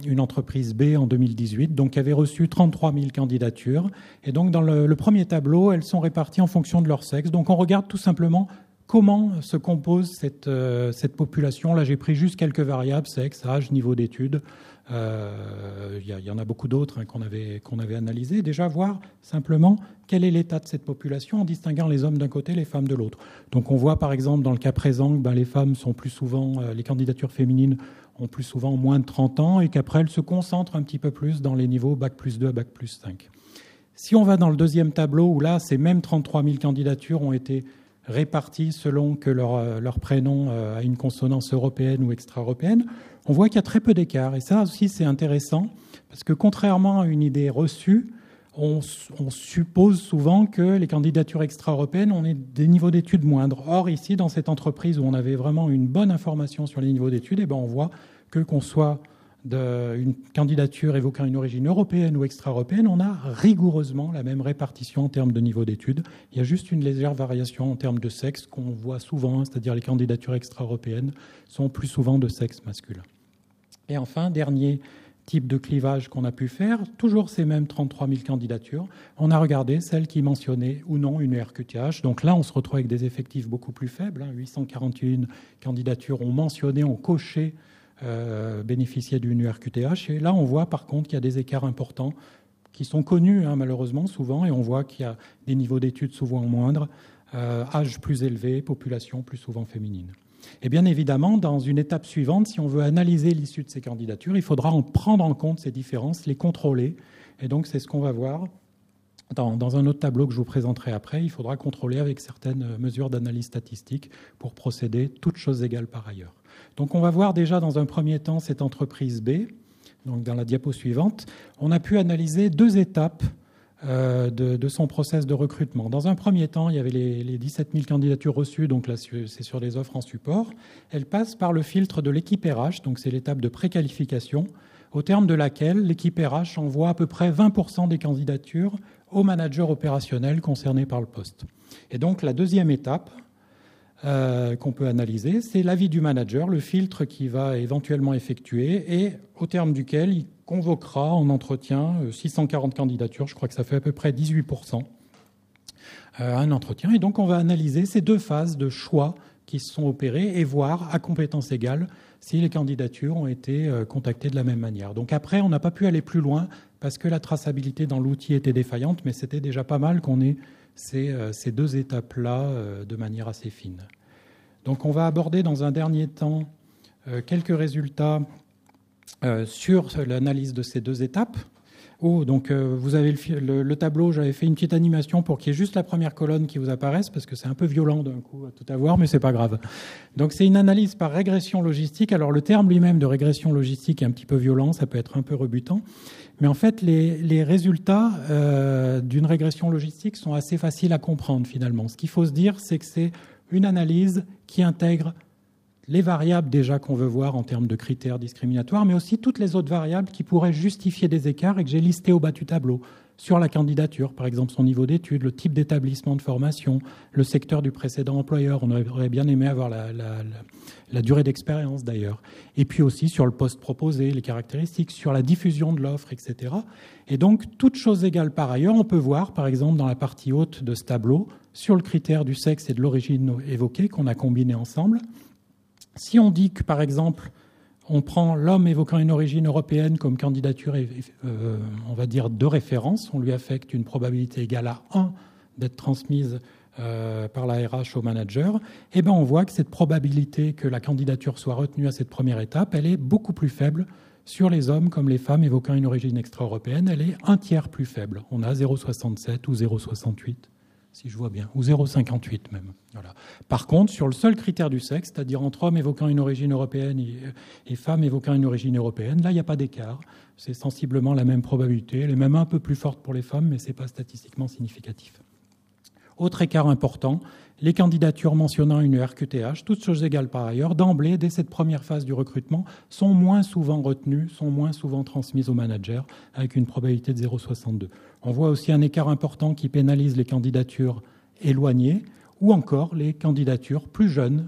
une entreprise B en 2018, donc qui avait reçu 33 000 candidatures. Et donc dans le premier tableau, elles sont réparties en fonction de leur sexe. Donc on regarde tout simplement comment se compose cette population. Là, j'ai pris juste quelques variables, sexe, âge, niveau d'études. Il y en a beaucoup d'autres qu'on avait analysées. Déjà, voir simplement quel est l'état de cette population en distinguant les hommes d'un côté et les femmes de l'autre. Donc, on voit par exemple dans le cas présent que les femmes sont plus souvent, les candidatures féminines ont plus souvent moins de 30 ans et qu'après, elles se concentrent un petit peu plus dans les niveaux Bac+2 à Bac+5. Si on va dans le deuxième tableau, où là, ces mêmes 33 000 candidatures ont été répartis selon que leur prénom a une consonance européenne ou extra-européenne, on voit qu'il y a très peu d'écart. Et ça aussi, c'est intéressant, parce que contrairement à une idée reçue, on suppose souvent que les candidatures extra-européennes ont des niveaux d'études moindres. Or, ici, dans cette entreprise où on avait vraiment une bonne information sur les niveaux d'études, on voit que qu'on soit d'une candidature évoquant une origine européenne ou extra-européenne, on a rigoureusement la même répartition en termes de niveau d'études. Il y a juste une légère variation en termes de sexe qu'on voit souvent, c'est-à-dire les candidatures extra-européennes sont plus souvent de sexe masculin. Et enfin, dernier type de clivage qu'on a pu faire, toujours ces mêmes 33 000 candidatures, on a regardé celles qui mentionnaient ou non une ERQTH. Donc là, on se retrouve avec des effectifs beaucoup plus faibles. 841 candidatures ont mentionné, ont coché bénéficier d'une ERQTH. Et là, on voit par contre qu'il y a des écarts importants qui sont connus malheureusement souvent, et on voit qu'il y a des niveaux d'études souvent moindres, âge plus élevé, population plus souvent féminine. Et bien évidemment, dans une étape suivante, si on veut analyser l'issue de ces candidatures, il faudra en prendre en compte ces différences, les contrôler. Et donc c'est ce qu'on va voir dans un autre tableau que je vous présenterai après. Il faudra contrôler avec certaines mesures d'analyse statistique pour procéder, toutes choses égales par ailleurs. Donc on va voir déjà dans un premier temps cette entreprise B. Donc dans la diapo suivante, on a pu analyser 2 étapes de son process de recrutement. Dans un premier temps, il y avait les 17 000 candidatures reçues, donc là c'est sur les offres en support. Elles passent par le filtre de l'équipe RH, donc c'est l'étape de préqualification, au terme de laquelle l'équipe RH envoie à peu près 20% des candidatures au manager opérationnel concerné par le poste. Et donc la deuxième étape qu'on peut analyser, c'est l'avis du manager, le filtre qu'il va éventuellement effectuer et au terme duquel il convoquera en entretien 640 candidatures, je crois que ça fait à peu près 18%, un entretien. Et donc on va analyser ces 2 phases de choix qui se sont opérées et voir à compétences égales si les candidatures ont été contactées de la même manière. Donc après, on n'a pas pu aller plus loin parce que la traçabilité dans l'outil était défaillante, mais c'était déjà pas mal qu'on ait ces 2 étapes-là de manière assez fine. Donc on va aborder dans un dernier temps quelques résultats sur l'analyse de ces 2 étapes. Donc vous avez le tableau, j'avais fait une petite animation pour qu'il y ait juste la première colonne qui vous apparaisse, parce que c'est un peu violent d'un coup à tout avoir, mais c'est pas grave. Donc c'est une analyse par régression logistique. Alors le terme lui-même de régression logistique est un petit peu violent, ça peut être un peu rebutant, mais en fait les résultats d'une régression logistique sont assez faciles à comprendre finalement. Ce qu'il faut se dire, c'est que c'est une analyse qui intègre les variables déjà qu'on veut voir en termes de critères discriminatoires, mais aussi toutes les autres variables qui pourraient justifier des écarts et que j'ai listées au bas du tableau. Sur la candidature, par exemple son niveau d'études, le type d'établissement de formation, le secteur du précédent employeur, on aurait bien aimé avoir la durée d'expérience d'ailleurs. Et puis aussi sur le poste proposé, les caractéristiques, sur la diffusion de l'offre, etc. Et donc, toutes choses égales par ailleurs, on peut voir, par exemple, dans la partie haute de ce tableau, sur le critère du sexe et de l'origine évoquée qu'on a combiné ensemble. Si on dit que, par exemple, on prend l'homme évoquant une origine européenne comme candidature, on va dire, de référence, on lui affecte une probabilité égale à 1 d'être transmise par la RH au manager, et ben on voit que cette probabilité que la candidature soit retenue à cette première étape, elle est beaucoup plus faible sur les hommes comme les femmes évoquant une origine extra-européenne, elle est 1/3 plus faible. On a 0,67 ou 0,68. Si je vois bien, ou 0,58 même. Voilà. Par contre, sur le seul critère du sexe, c'est-à-dire entre hommes évoquant une origine européenne et femmes évoquant une origine européenne, là, il n'y a pas d'écart. C'est sensiblement la même probabilité. Elle est même un peu plus forte pour les femmes, mais ce n'est pas statistiquement significatif. Autre écart important, les candidatures mentionnant une ERQTH, toutes choses égales par ailleurs, d'emblée, dès cette première phase du recrutement, sont moins souvent retenues, sont moins souvent transmises au manager, avec une probabilité de 0,62. On voit aussi un écart important qui pénalise les candidatures éloignées ou encore les candidatures plus jeunes.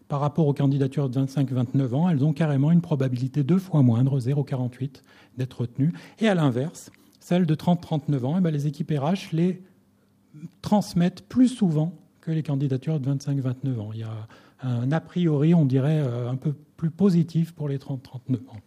Par rapport aux candidatures de 25-29 ans, elles ont carrément une probabilité 2 fois moindre, 0,48, d'être retenues. Et à l'inverse, celles de 30-39 ans, les équipes RH les transmettent plus souvent que les candidatures de 25-29 ans. Il y a un a priori, on dirait, un peu plus positif pour les 30-39 ans.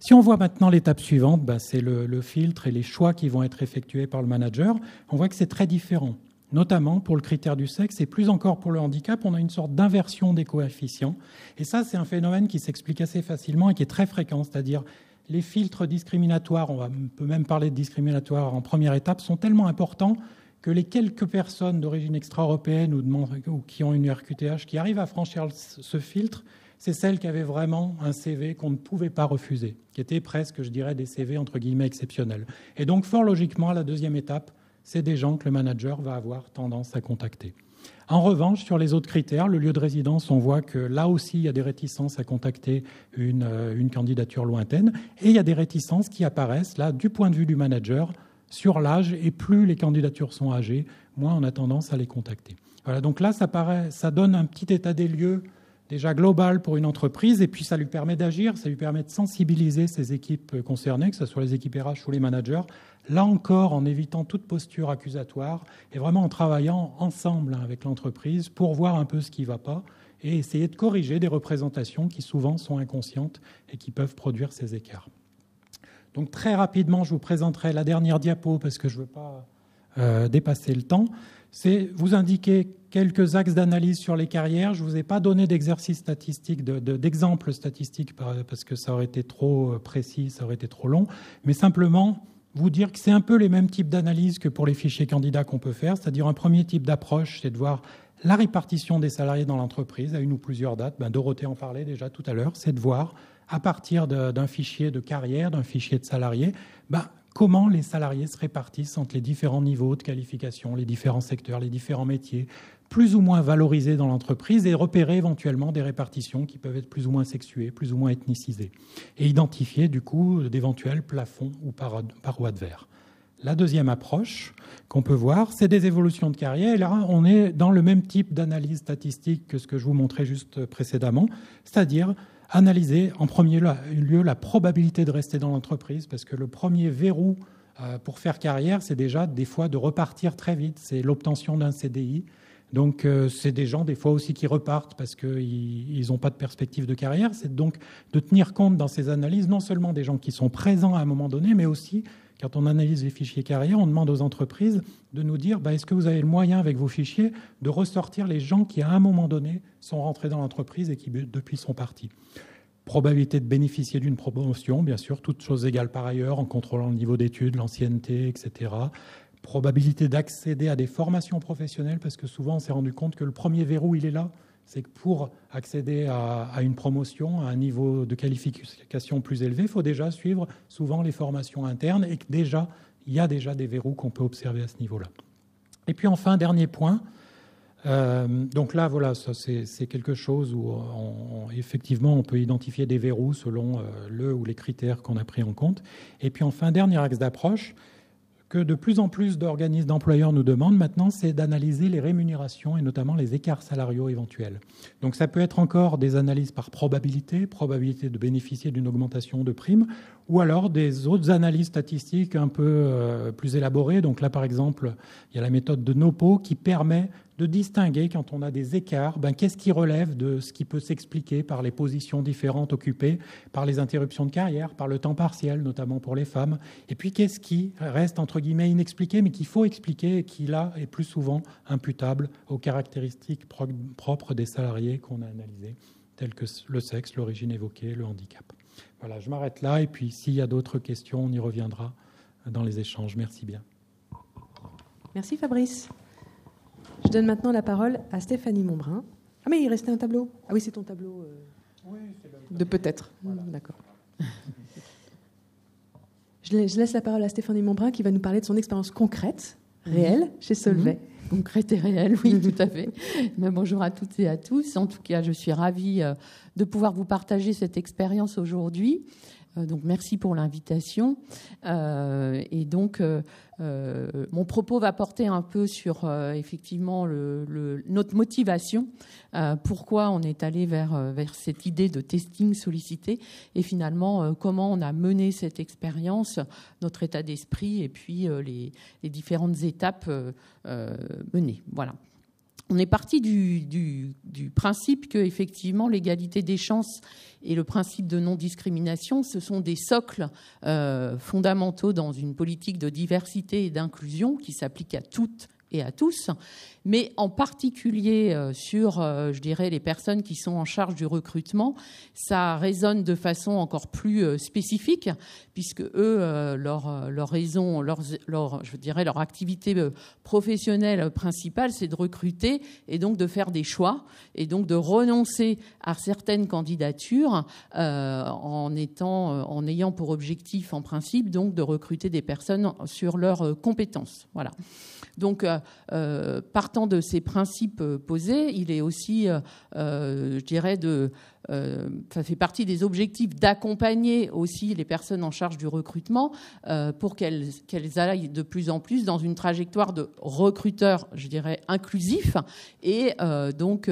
Si on voit maintenant l'étape suivante, c'est le filtre et les choix qui vont être effectués par le manager. On voit que c'est très différent, notamment pour le critère du sexe et plus encore pour le handicap. On a une sorte d'inversion des coefficients. Et ça, c'est un phénomène qui s'explique assez facilement et qui est très fréquent, c'est-à-dire les filtres discriminatoires, on peut même parler de discriminatoires en première étape, sont tellement importants que les quelques personnes d'origine extra-européenne ou qui ont une RQTH qui arrivent à franchir ce filtre, c'est celles qui avaient vraiment un CV qu'on ne pouvait pas refuser, qui étaient presque, je dirais, des CV entre guillemets exceptionnels. Et donc, fort logiquement, à la deuxième étape, c'est des gens que le manager va avoir tendance à contacter. En revanche, sur les autres critères, le lieu de résidence, on voit que là aussi, il y a des réticences à contacter une candidature lointaine. Et il y a des réticences qui apparaissent, là, du point de vue du manager, sur l'âge. Et plus les candidatures sont âgées, moins on a tendance à les contacter. Voilà, donc là, ça donne un petit état des lieux déjà global pour une entreprise. Et puis, ça lui permet d'agir, ça lui permet de sensibiliser ses équipes concernées, que ce soit les équipes RH ou les managers. Là encore, en évitant toute posture accusatoire et vraiment en travaillant ensemble avec l'entreprise pour voir un peu ce qui ne va pas et essayer de corriger des représentations qui souvent sont inconscientes et qui peuvent produire ces écarts. Donc très rapidement, je vous présenterai la dernière diapo parce que je ne veux pas dépasser le temps. C'est vous indiquer quelques axes d'analyse sur les carrières. Je ne vous ai pas donné d'exercice statistique, d'exemples statistiques parce que ça aurait été trop précis, ça aurait été trop long, mais simplement vous dire que c'est un peu les mêmes types d'analyses que pour les fichiers candidats qu'on peut faire, c'est-à-dire un premier type d'approche, c'est de voir la répartition des salariés dans l'entreprise à une ou plusieurs dates. Dorothée en parlait déjà tout à l'heure, c'est de voir à partir d'un fichier de carrière, d'un fichier de salariés, comment les salariés se répartissent entre les différents niveaux de qualification, les différents secteurs, les différents métiers, plus ou moins valorisés dans l'entreprise et repérer éventuellement des répartitions qui peuvent être plus ou moins sexuées, plus ou moins ethnicisées et identifier du coup d'éventuels plafonds ou parois de verre. La deuxième approche qu'on peut voir, c'est des évolutions de carrière. Et là, on est dans le même type d'analyse statistique que ce que je vous montrais juste précédemment, c'est-à-dire analyser en premier lieu la probabilité de rester dans l'entreprise, parce que le premier verrou pour faire carrière, c'est déjà des fois de repartir très vite, c'est l'obtention d'un CDI. Donc c'est des gens des fois aussi qui repartent parce qu'ils n'ont pas de perspective de carrière. C'est donc de tenir compte dans ces analyses non seulement des gens qui sont présents à un moment donné, mais aussi quand on analyse les fichiers carrière, on demande aux entreprises de nous dire est-ce que vous avez le moyen avec vos fichiers de ressortir les gens qui à un moment donné sont rentrés dans l'entreprise et qui depuis sont partis. Probabilité de bénéficier d'une promotion, bien sûr, toutes choses égales par ailleurs, en contrôlant le niveau d'études, l'ancienneté, etc. Probabilité d'accéder à des formations professionnelles, parce que souvent on s'est rendu compte que le premier verrou, il est là. C'est que pour accéder à une promotion, à un niveau de qualification plus élevé, il faut déjà suivre souvent les formations internes et qu'il y a déjà des verrous qu'on peut observer à ce niveau-là. Et puis enfin, dernier point. Donc là, voilà, ça, c'est quelque chose où effectivement on peut identifier des verrous selon le ou les critères qu'on a pris en compte. Et puis enfin, dernier axe d'approche, que de plus en plus d'organismes d'employeurs nous demandent maintenant, c'est d'analyser les rémunérations et notamment les écarts salariaux éventuels. Donc ça peut être encore des analyses par probabilité de bénéficier d'une augmentation de prime, ou alors des autres analyses statistiques un peu plus élaborées. Donc là, par exemple, il y a la méthode de Nopo qui permet de distinguer quand on a des écarts, qu'est-ce qui relève de ce qui peut s'expliquer par les positions différentes occupées, par les interruptions de carrière, par le temps partiel, notamment pour les femmes, et puis qu'est-ce qui reste entre guillemets inexpliqué, mais qu'il faut expliquer et qui là est plus souvent imputable aux caractéristiques propres des salariés qu'on a analysés, tels que le sexe, l'origine évoquée, le handicap. Voilà, je m'arrête là, et puis s'il y a d'autres questions, on y reviendra dans les échanges. Merci bien. Merci Fabrice. Je donne maintenant la parole à Stéphanie Montbrun. Ah mais il restait un tableau. Ah oui, c'est ton tableau oui, c'est de peut-être. Voilà. D'accord. Je laisse la parole à Stéphanie Montbrun qui va nous parler de son expérience concrète, réelle, chez Solvay. Concrète et réelle, oui, tout à fait. Mais bonjour à toutes et à tous. En tout cas, je suis ravie de pouvoir vous partager cette expérience aujourd'hui. Donc, merci pour l'invitation. Et donc, mon propos va porter un peu sur, effectivement, notre motivation. Pourquoi on est allé vers cette idée de testing sollicité et finalement, comment on a mené cette expérience, notre état d'esprit et puis les différentes étapes menées. Voilà. On est parti du principe que, effectivement, l'égalité des chances et le principe de non-discrimination, ce sont des socles fondamentaux dans une politique de diversité et d'inclusion qui s'applique à toutes et à tous, mais en particulier sur, je dirais, les personnes qui sont en charge du recrutement, ça résonne de façon encore plus spécifique, puisque eux, leur raison, je dirais, leur activité professionnelle principale, c'est de recruter et donc de faire des choix et donc de renoncer à certaines candidatures en ayant pour objectif, en principe, donc de recruter des personnes sur leurs compétences. Voilà. Donc, partant de ces principes posés, il est aussi, je dirais, ça fait partie des objectifs d'accompagner aussi les personnes en charge du recrutement pour qu'elles aillent de plus en plus dans une trajectoire de recruteurs, je dirais, inclusifs, et donc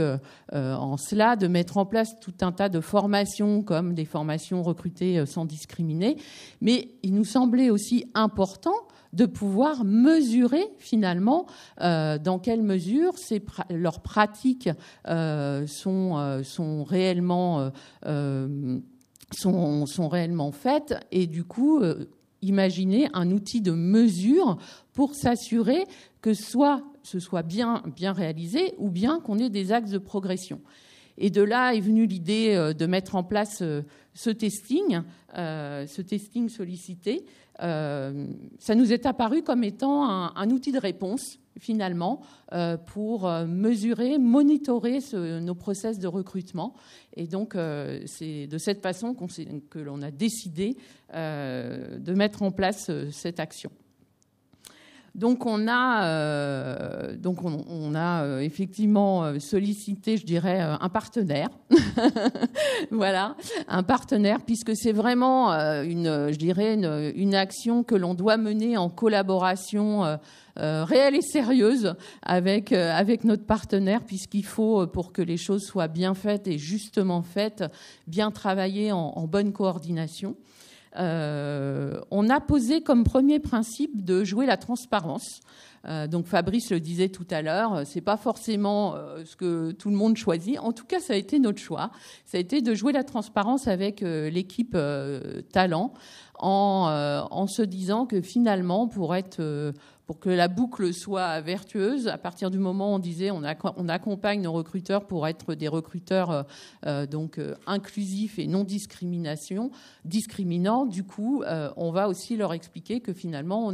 en cela de mettre en place tout un tas de formations comme des formations recrutées sans discriminer. Mais il nous semblait aussi important de pouvoir mesurer finalement dans quelle mesure leurs pratiques sont réellement faites, et du coup imaginer un outil de mesure pour s'assurer que soit ce soit bien réalisé ou bien qu'on ait des axes de progression. Et de là est venue l'idée de mettre en place ce testing sollicité. Ça nous est apparu comme étant un outil de réponse, finalement, pour mesurer, monitorer nos process de recrutement. Et donc, c'est de cette façon que l'on a décidé de mettre en place cette action. Donc on a effectivement sollicité, je dirais, un partenaire. Voilà, un partenaire, puisque c'est vraiment une action que l'on doit mener en collaboration réelle et sérieuse avec notre partenaire, puisqu'il faut, pour que les choses soient bien faites et justement faites, bien travailler en bonne coordination. On a posé comme premier principe de jouer la transparence. Donc Fabrice le disait tout à l'heure, c'est pas forcément ce que tout le monde choisit. En tout cas, ça a été notre choix. Ça a été de jouer la transparence avec l'équipe talent, en se disant que finalement, pour que la boucle soit vertueuse, à partir du moment où on disait on accompagne nos recruteurs pour être des recruteurs inclusifs et non discriminants, du coup, on va aussi leur expliquer que finalement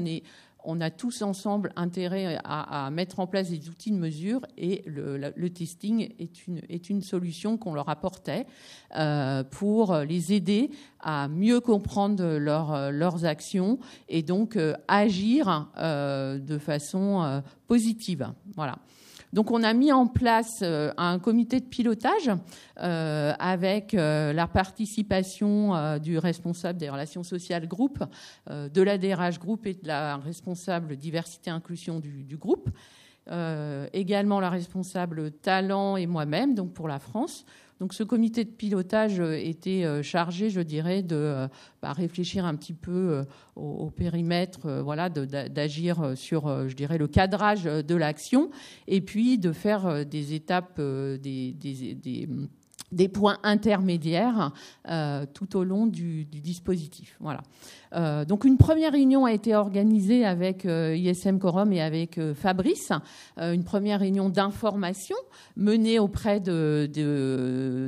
on a tous ensemble intérêt à mettre en place des outils de mesure, et le testing est une solution qu'on leur apportait pour les aider à mieux comprendre leurs actions et donc agir de façon positive. Voilà. Donc on a mis en place un comité de pilotage avec la participation du responsable des relations sociales groupe, de la DRH groupe et de la responsable diversité et inclusion du groupe, également la responsable talent et moi-même, donc pour la France. Donc ce comité de pilotage était chargé, je dirais, de réfléchir un petit peu au périmètre, d'agir sur, je dirais, le cadrage de l'action, et puis de faire des étapes, des points intermédiaires tout au long du dispositif. Voilà. Donc une première réunion a été organisée avec ISM Quorum et avec Fabrice, une première réunion d'information menée auprès de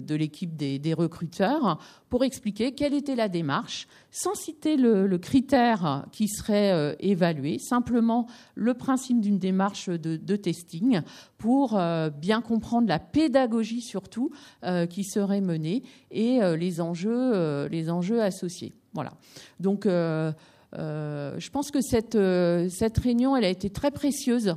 l'équipe des recruteurs pour expliquer quelle était la démarche, sans citer le critère qui serait évalué, simplement le principe d'une démarche de testing pour bien comprendre la pédagogie surtout qui serait menée et les enjeux associés. Voilà. Donc, je pense que cette réunion, elle a été très précieuse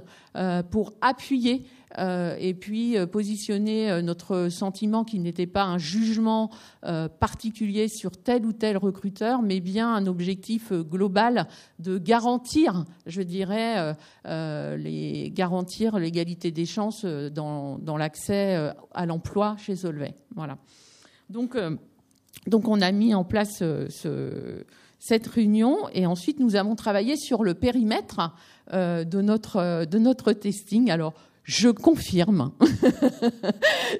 pour appuyer et puis positionner notre sentiment qui n'était pas un jugement particulier sur tel ou tel recruteur, mais bien un objectif global de garantir, je dirais, garantir l'égalité des chances dans l'accès à l'emploi chez Solvay. Voilà. Donc on a mis en place cette réunion, et ensuite nous avons travaillé sur le périmètre de notre testing. Alors, je confirme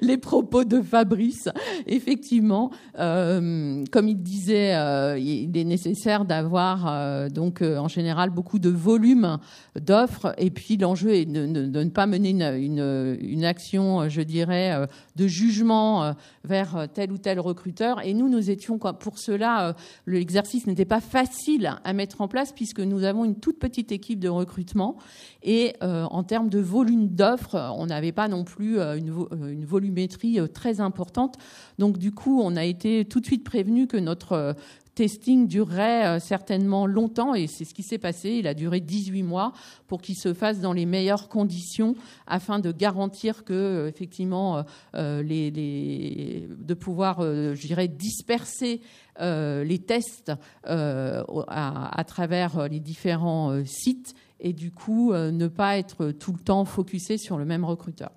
les propos de Fabrice. Effectivement, comme il disait, il est nécessaire d'avoir en général beaucoup de volume d'offres, et puis l'enjeu est de ne pas mener une action, je dirais, de jugement vers tel ou tel recruteur. Et nous étions pour cela, l'exercice n'était pas facile à mettre en place puisque nous avons une toute petite équipe de recrutement, et en termes de volume d'offres, on n'avait pas non plus une volumétrie très importante. Donc du coup, on a été tout de suite prévenu que notre testing durerait certainement longtemps, et c'est ce qui s'est passé. Il a duré 18 mois pour qu'il se fasse dans les meilleures conditions afin de garantir que, effectivement, de pouvoir, je dirais, disperser les tests à travers les différents sites et du coup ne pas être tout le temps focusé sur le même recruteur.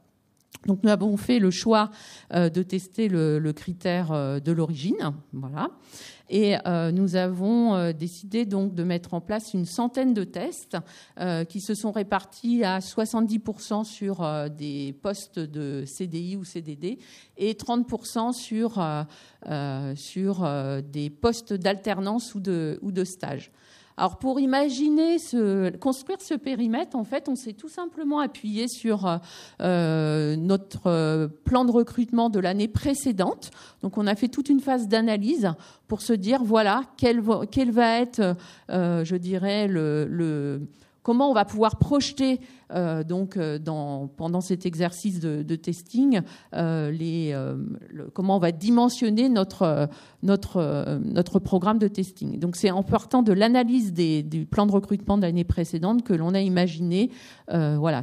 Donc nous avons fait le choix de tester le critère de l'origine, voilà. Et nous avons décidé donc de mettre en place une centaine de tests qui se sont répartis à 70% sur des postes de CDI ou CDD et 30% sur des postes d'alternance ou de stage. Alors pour construire ce périmètre, en fait, on s'est tout simplement appuyé sur notre plan de recrutement de l'année précédente. Donc on a fait toute une phase d'analyse pour se dire voilà quel va être, je dirais, comment on va pouvoir projeter pendant cet exercice de testing comment on va dimensionner notre programme de testing. Donc c'est en partant de l'analyse du plan de recrutement de l'année précédente que l'on a imaginé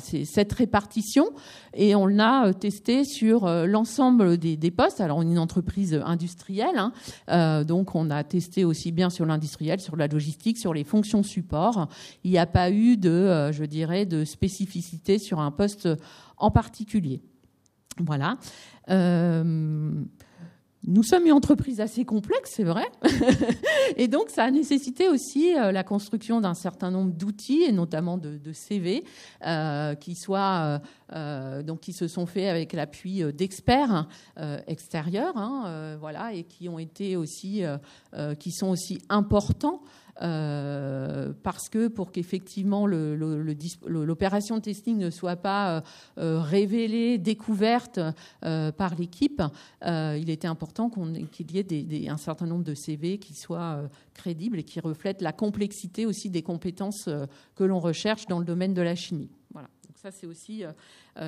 c'est cette répartition, et on l'a testé sur l'ensemble des postes. Alors on est une entreprise industrielle, donc on a testé aussi bien sur l'industriel, sur la logistique, sur les fonctions support. Il n'y a pas eu de spécificité sur un poste en particulier. Voilà. Nous sommes une entreprise assez complexe, c'est vrai. Et donc, ça a nécessité aussi la construction d'un certain nombre d'outils, et notamment de CV, qui se sont faits avec l'appui d'experts extérieurs, et qui sont aussi importants. Parce que pour qu'effectivement l'opération de testing ne soit pas révélée, découverte par l'équipe, il était important qu'il y ait un certain nombre de CV qui soient crédibles et qui reflètent la complexité aussi des compétences que l'on recherche dans le domaine de la chimie. Voilà. Donc ça, c'est aussi,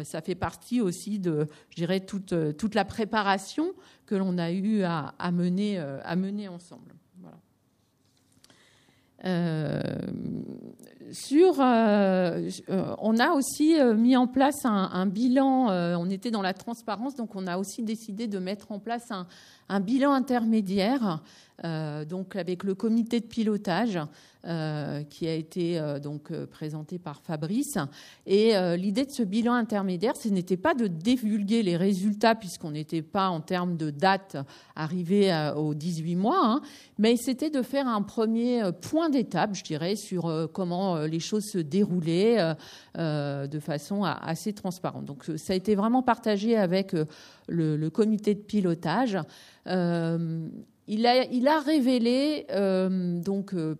ça fait partie aussi de, je dirais, toute la préparation que l'on a eu à mener ensemble. Voilà. On a aussi mis en place un bilan, on était dans la transparence, donc on a aussi décidé de mettre en place un bilan intermédiaire, donc avec le comité de pilotage qui a été présenté par Fabrice. Et l'idée de ce bilan intermédiaire, ce n'était pas de divulguer les résultats, puisqu'on n'était pas en termes de date arrivé aux 18 mois, mais c'était de faire un premier point d'étape, je dirais, sur comment les choses se déroulaient de façon assez transparente. Donc ça a été vraiment partagé avec le comité de pilotage. Il a révélé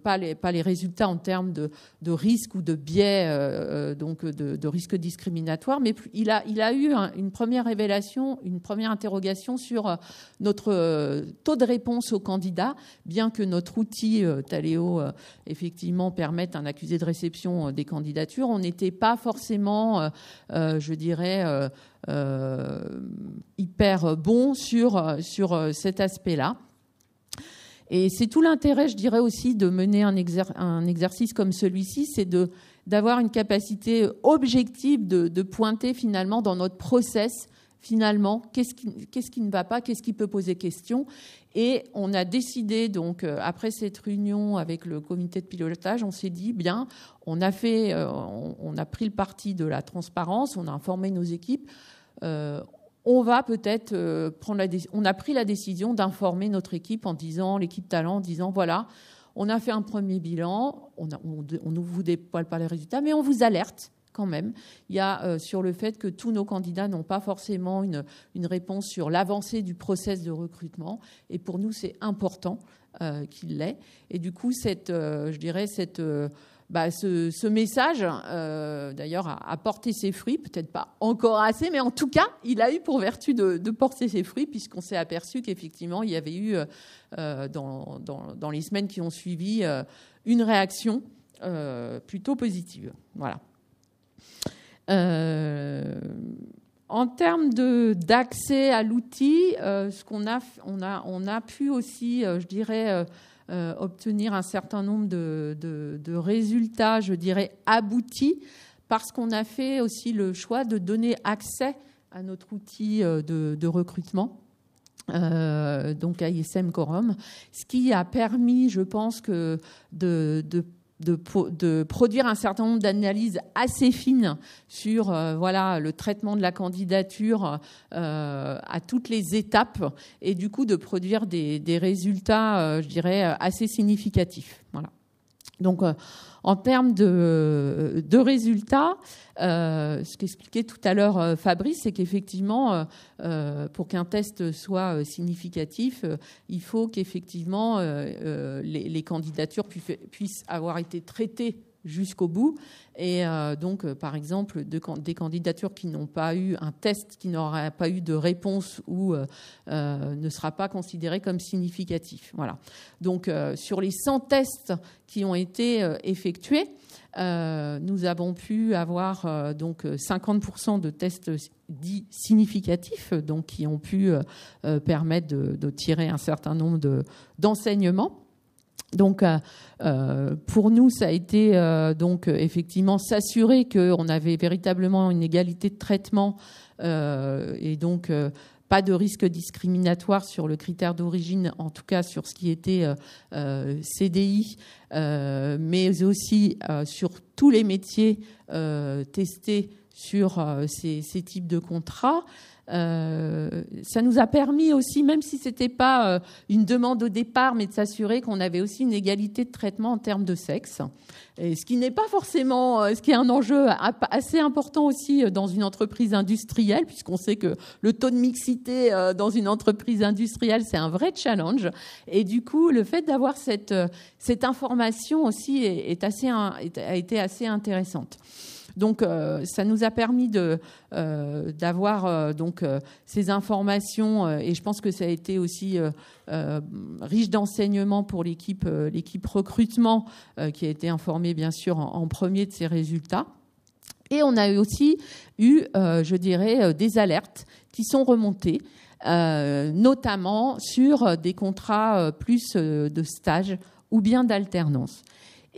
pas les résultats en termes de risque ou de biais, de risque discriminatoire, mais il a eu une première révélation, une première interrogation sur notre taux de réponse aux candidats, bien que notre outil Taleo effectivement permette un accusé de réception des candidatures, on n'était pas forcément, je dirais, hyper bon sur cet aspect-là. Et c'est tout l'intérêt, je dirais aussi, de mener un exercice comme celui-ci, c'est d'avoir une capacité objective de pointer finalement dans notre process, finalement, qu'est-ce qui ne va pas, qu'est-ce qui peut poser question. Et on a décidé, donc, après cette réunion avec le comité de pilotage, on s'est dit, bien, on a pris le parti de la transparence, on a informé nos équipes. On va peut-être on a pris la décision d'informer notre équipe l'équipe talent, en disant voilà, on a fait un premier bilan, on ne vous dévoile pas les résultats, mais on vous alerte quand même. Il y a sur le fait que tous nos candidats n'ont pas forcément une réponse sur l'avancée du process de recrutement, et pour nous c'est important qu'il l'ait. Et du coup, ce message, d'ailleurs, a porté ses fruits, peut-être pas encore assez, mais en tout cas, il a eu pour vertu de porter ses fruits, puisqu'on s'est aperçu qu'effectivement, il y avait eu, dans les semaines qui ont suivi, une réaction plutôt positive. Voilà. En termes d'accès à l'outil, ce qu'on a, on a pu aussi, je dirais, obtenir un certain nombre de résultats, je dirais, aboutis, parce qu'on a fait aussi le choix de donner accès à notre outil de recrutement. Donc à ISM Quorum, ce qui a permis, je pense, de produire un certain nombre d'analyses assez fines sur le traitement de la candidature à toutes les étapes, et du coup de produire des résultats, je dirais, assez significatifs. Voilà. Donc, en termes de résultats, ce qu'expliquait tout à l'heure Fabrice, c'est qu'effectivement, pour qu'un test soit significatif, il faut qu'effectivement les candidatures puissent avoir été traitées jusqu'au bout. Et donc, par exemple, des candidatures qui n'ont pas eu un test, qui n'aura pas eu de réponse ou ne sera pas considéré comme significatif. Voilà. Donc, sur les 100 tests qui ont été effectués, nous avons pu avoir donc 50% de tests dits significatifs, donc qui ont pu permettre de tirer un certain nombre d'enseignements. Donc, pour nous, ça a été donc effectivement s'assurer qu'on avait véritablement une égalité de traitement et donc pas de risque discriminatoire sur le critère d'origine, en tout cas sur ce qui était CDI, mais aussi sur tous les métiers testés sur ces types de contrats. Ça nous a permis aussi, même si ce n'était pas une demande au départ, mais de s'assurer qu'on avait aussi une égalité de traitement en termes de sexe. Et ce qui n'est pas forcément, ce qui est un enjeu assez important aussi dans une entreprise industrielle, puisqu'on sait que le taux de mixité dans une entreprise industrielle, c'est un vrai challenge. Et du coup, le fait d'avoir cette information aussi a été assez intéressante. Donc, ça nous a permis d'avoir ces informations, et je pense que ça a été aussi riche d'enseignements pour l'équipe recrutement, qui a été informée bien sûr en premier de ces résultats. Et on a aussi eu, je dirais, des alertes qui sont remontées, notamment sur des contrats plus de stage ou bien d'alternance.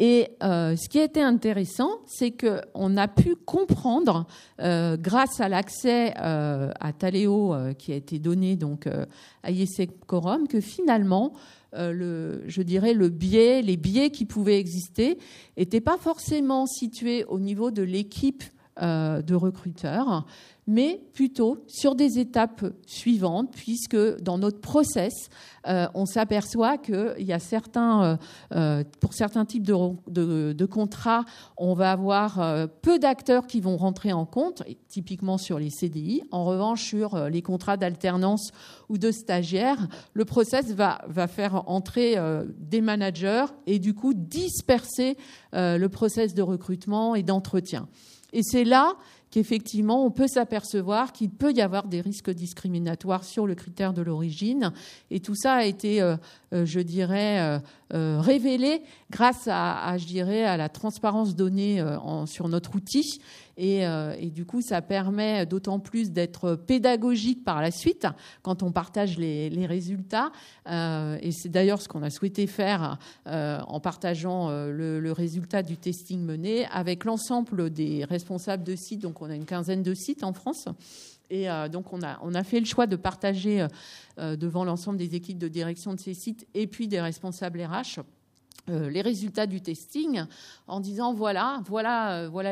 Et ce qui a été intéressant, c'est qu'on a pu comprendre, grâce à l'accès à Taleo qui a été donné donc à ISM Quorum, que finalement, les biais qui pouvaient exister n'étaient pas forcément situés au niveau de l'équipe de recruteurs, mais plutôt sur des étapes suivantes, puisque dans notre process, on s'aperçoit qu'il y a pour certains types de contrats, on va avoir peu d'acteurs qui vont rentrer en compte, typiquement sur les CDI. En revanche, sur les contrats d'alternance ou de stagiaires, le process va faire entrer des managers et du coup disperser le process de recrutement et d'entretien. Et c'est là qu'effectivement, on peut s'apercevoir qu'il peut y avoir des risques discriminatoires sur le critère de l'origine. Et tout ça a été, je dirais, révélé grâce à la transparence donnée sur notre outil. Et du coup, ça permet d'autant plus d'être pédagogique par la suite quand on partage les résultats. Et c'est d'ailleurs ce qu'on a souhaité faire en partageant le résultat du testing mené avec l'ensemble des responsables de sites. Donc, on a une quinzaine de sites en France. Et donc, on a fait le choix de partager devant l'ensemble des équipes de direction de ces sites et puis des responsables RH les résultats du testing en disant voilà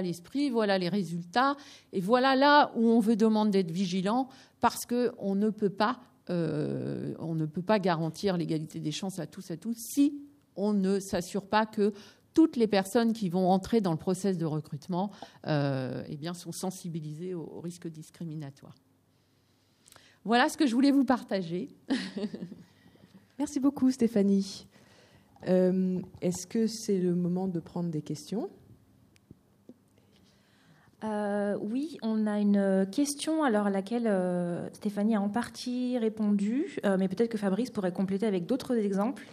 l'esprit, voilà les résultats et voilà là où on veut demander d'être vigilant parce qu'on ne peut pas garantir l'égalité des chances à tous si on ne s'assure pas que toutes les personnes qui vont entrer dans le process de recrutement sont sensibilisées aux risques discriminatoires. Voilà ce que je voulais vous partager. Merci beaucoup Stéphanie. Est-ce que c'est le moment de prendre des questions ? Oui, on a une question à laquelle Stéphanie a en partie répondu, mais peut-être que Fabrice pourrait compléter avec d'autres exemples.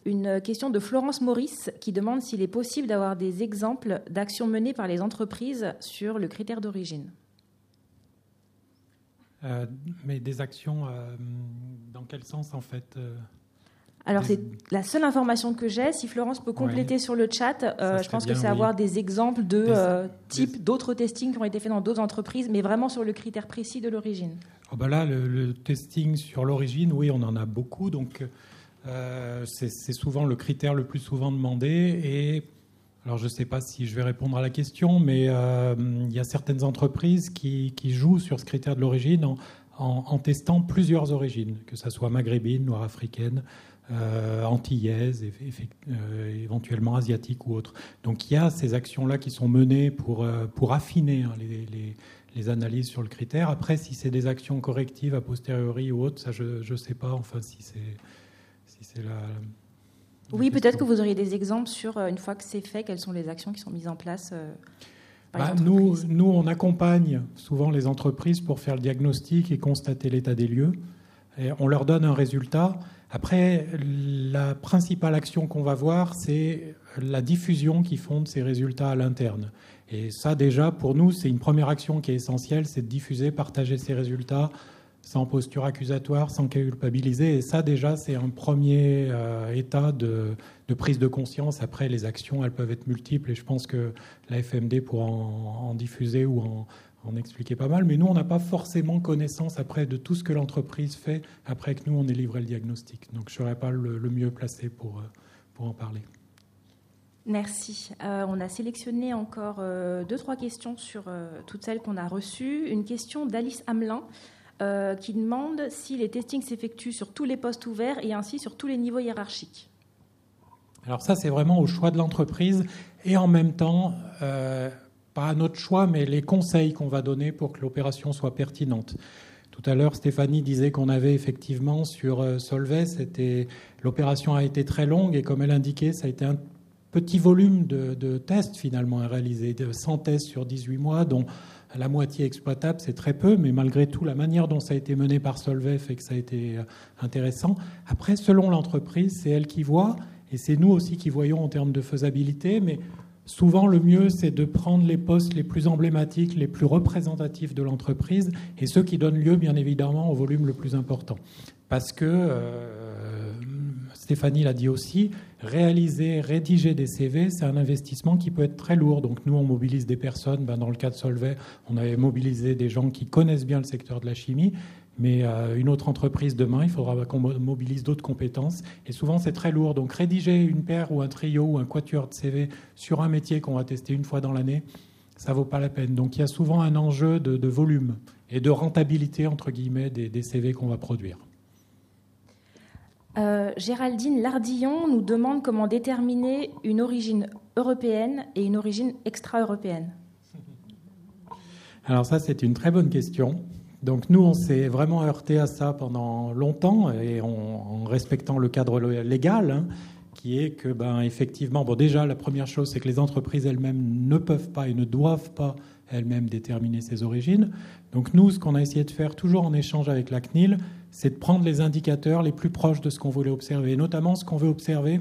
Une question de Florence Maurice qui demande s'il est possible d'avoir des exemples d'actions menées par les entreprises sur le critère d'origine. Mais des actions, dans quel sens en fait Alors, c'est la seule information que j'ai. Si Florence peut compléter sur le chat, je pense que c'est avoir des exemples d'autres testings qui ont été faits dans d'autres entreprises, mais vraiment sur le critère précis de l'origine. Là, le testing sur l'origine, oui, on en a beaucoup. Donc, c'est souvent le critère le plus souvent demandé. Et alors, je ne sais pas si je vais répondre à la question, mais il y a certaines entreprises qui jouent sur ce critère de l'origine en testant plusieurs origines, que ce soit maghrébine, noire africaine, antillaise, éventuellement asiatique ou autre. Donc il y a ces actions-là qui sont menées pour affiner les analyses sur le critère. Après, si c'est des actions correctives a posteriori ou autres, ça je ne sais pas. Enfin, si c'est la oui, peut-être que vous auriez des exemples sur une fois que c'est fait, quelles sont les actions qui sont mises en place. Nous, on accompagne souvent les entreprises pour faire le diagnostic et constater l'état des lieux. Et on leur donne un résultat. Après, la principale action qu'on va voir, c'est la diffusion qu'ils font de ces résultats à l'interne. Et ça, déjà, pour nous, c'est une première action qui est essentielle, c'est de diffuser, partager ces résultats sans posture accusatoire, sans culpabiliser. Et ça, déjà, c'est un premier état de prise de conscience. Après, les actions, elles peuvent être multiples. Et je pense que la FMD pourra en diffuser ou en expliquer pas mal. Mais nous, on n'a pas forcément connaissance après de tout ce que l'entreprise fait après que nous, on ait livré le diagnostic. Donc, je ne serais pas le mieux placé pour en parler. Merci. On a sélectionné encore 2-3 questions sur toutes celles qu'on a reçues. Une question d'Alice Hamelin qui demande si les testings s'effectuent sur tous les postes ouverts et ainsi sur tous les niveaux hiérarchiques. Alors ça, c'est vraiment au choix de l'entreprise et en même temps, pas à notre choix, mais les conseils qu'on va donner pour que l'opération soit pertinente. Tout à l'heure, Stéphanie disait qu'on avait effectivement sur Solvay, l'opération a été très longue et comme elle indiquait, ça a été un petit volume de tests finalement à réaliser, 100 tests sur 18 mois, dont la moitié exploitable, c'est très peu, mais malgré tout, la manière dont ça a été mené par Solvay fait que ça a été intéressant. Après, selon l'entreprise, c'est elle qui voit, et c'est nous aussi qui voyons en termes de faisabilité, mais souvent le mieux, c'est de prendre les postes les plus emblématiques, les plus représentatifs de l'entreprise, et ceux qui donnent lieu, bien évidemment, au volume le plus important. Parce que, Stéphanie l'a dit aussi, rédiger des CV, c'est un investissement qui peut être très lourd. Donc nous, on mobilise des personnes. Dans le cas de Solvay, on avait mobilisé des gens qui connaissent bien le secteur de la chimie. Mais une autre entreprise demain, il faudra qu'on mobilise d'autres compétences. Et souvent, c'est très lourd. Donc rédiger une paire ou un trio ou un quatuor de CV sur un métier qu'on va tester une fois dans l'année, ça ne vaut pas la peine. Donc il y a souvent un enjeu de volume et de rentabilité, entre guillemets, des CV qu'on va produire. Géraldine Lardillon nous demande comment déterminer une origine européenne et une origine extra-européenne. Alors ça, c'est une très bonne question. Donc nous, on s'est vraiment heurté à ça pendant longtemps et en respectant le cadre légal, qui est que, effectivement, déjà, la première chose, c'est que les entreprises elles-mêmes ne peuvent pas et ne doivent pas elles-mêmes déterminer ses origines. Donc nous, ce qu'on a essayé de faire, toujours en échange avec la CNIL, c'est de prendre les indicateurs les plus proches de ce qu'on voulait observer. Et notamment, ce qu'on veut observer,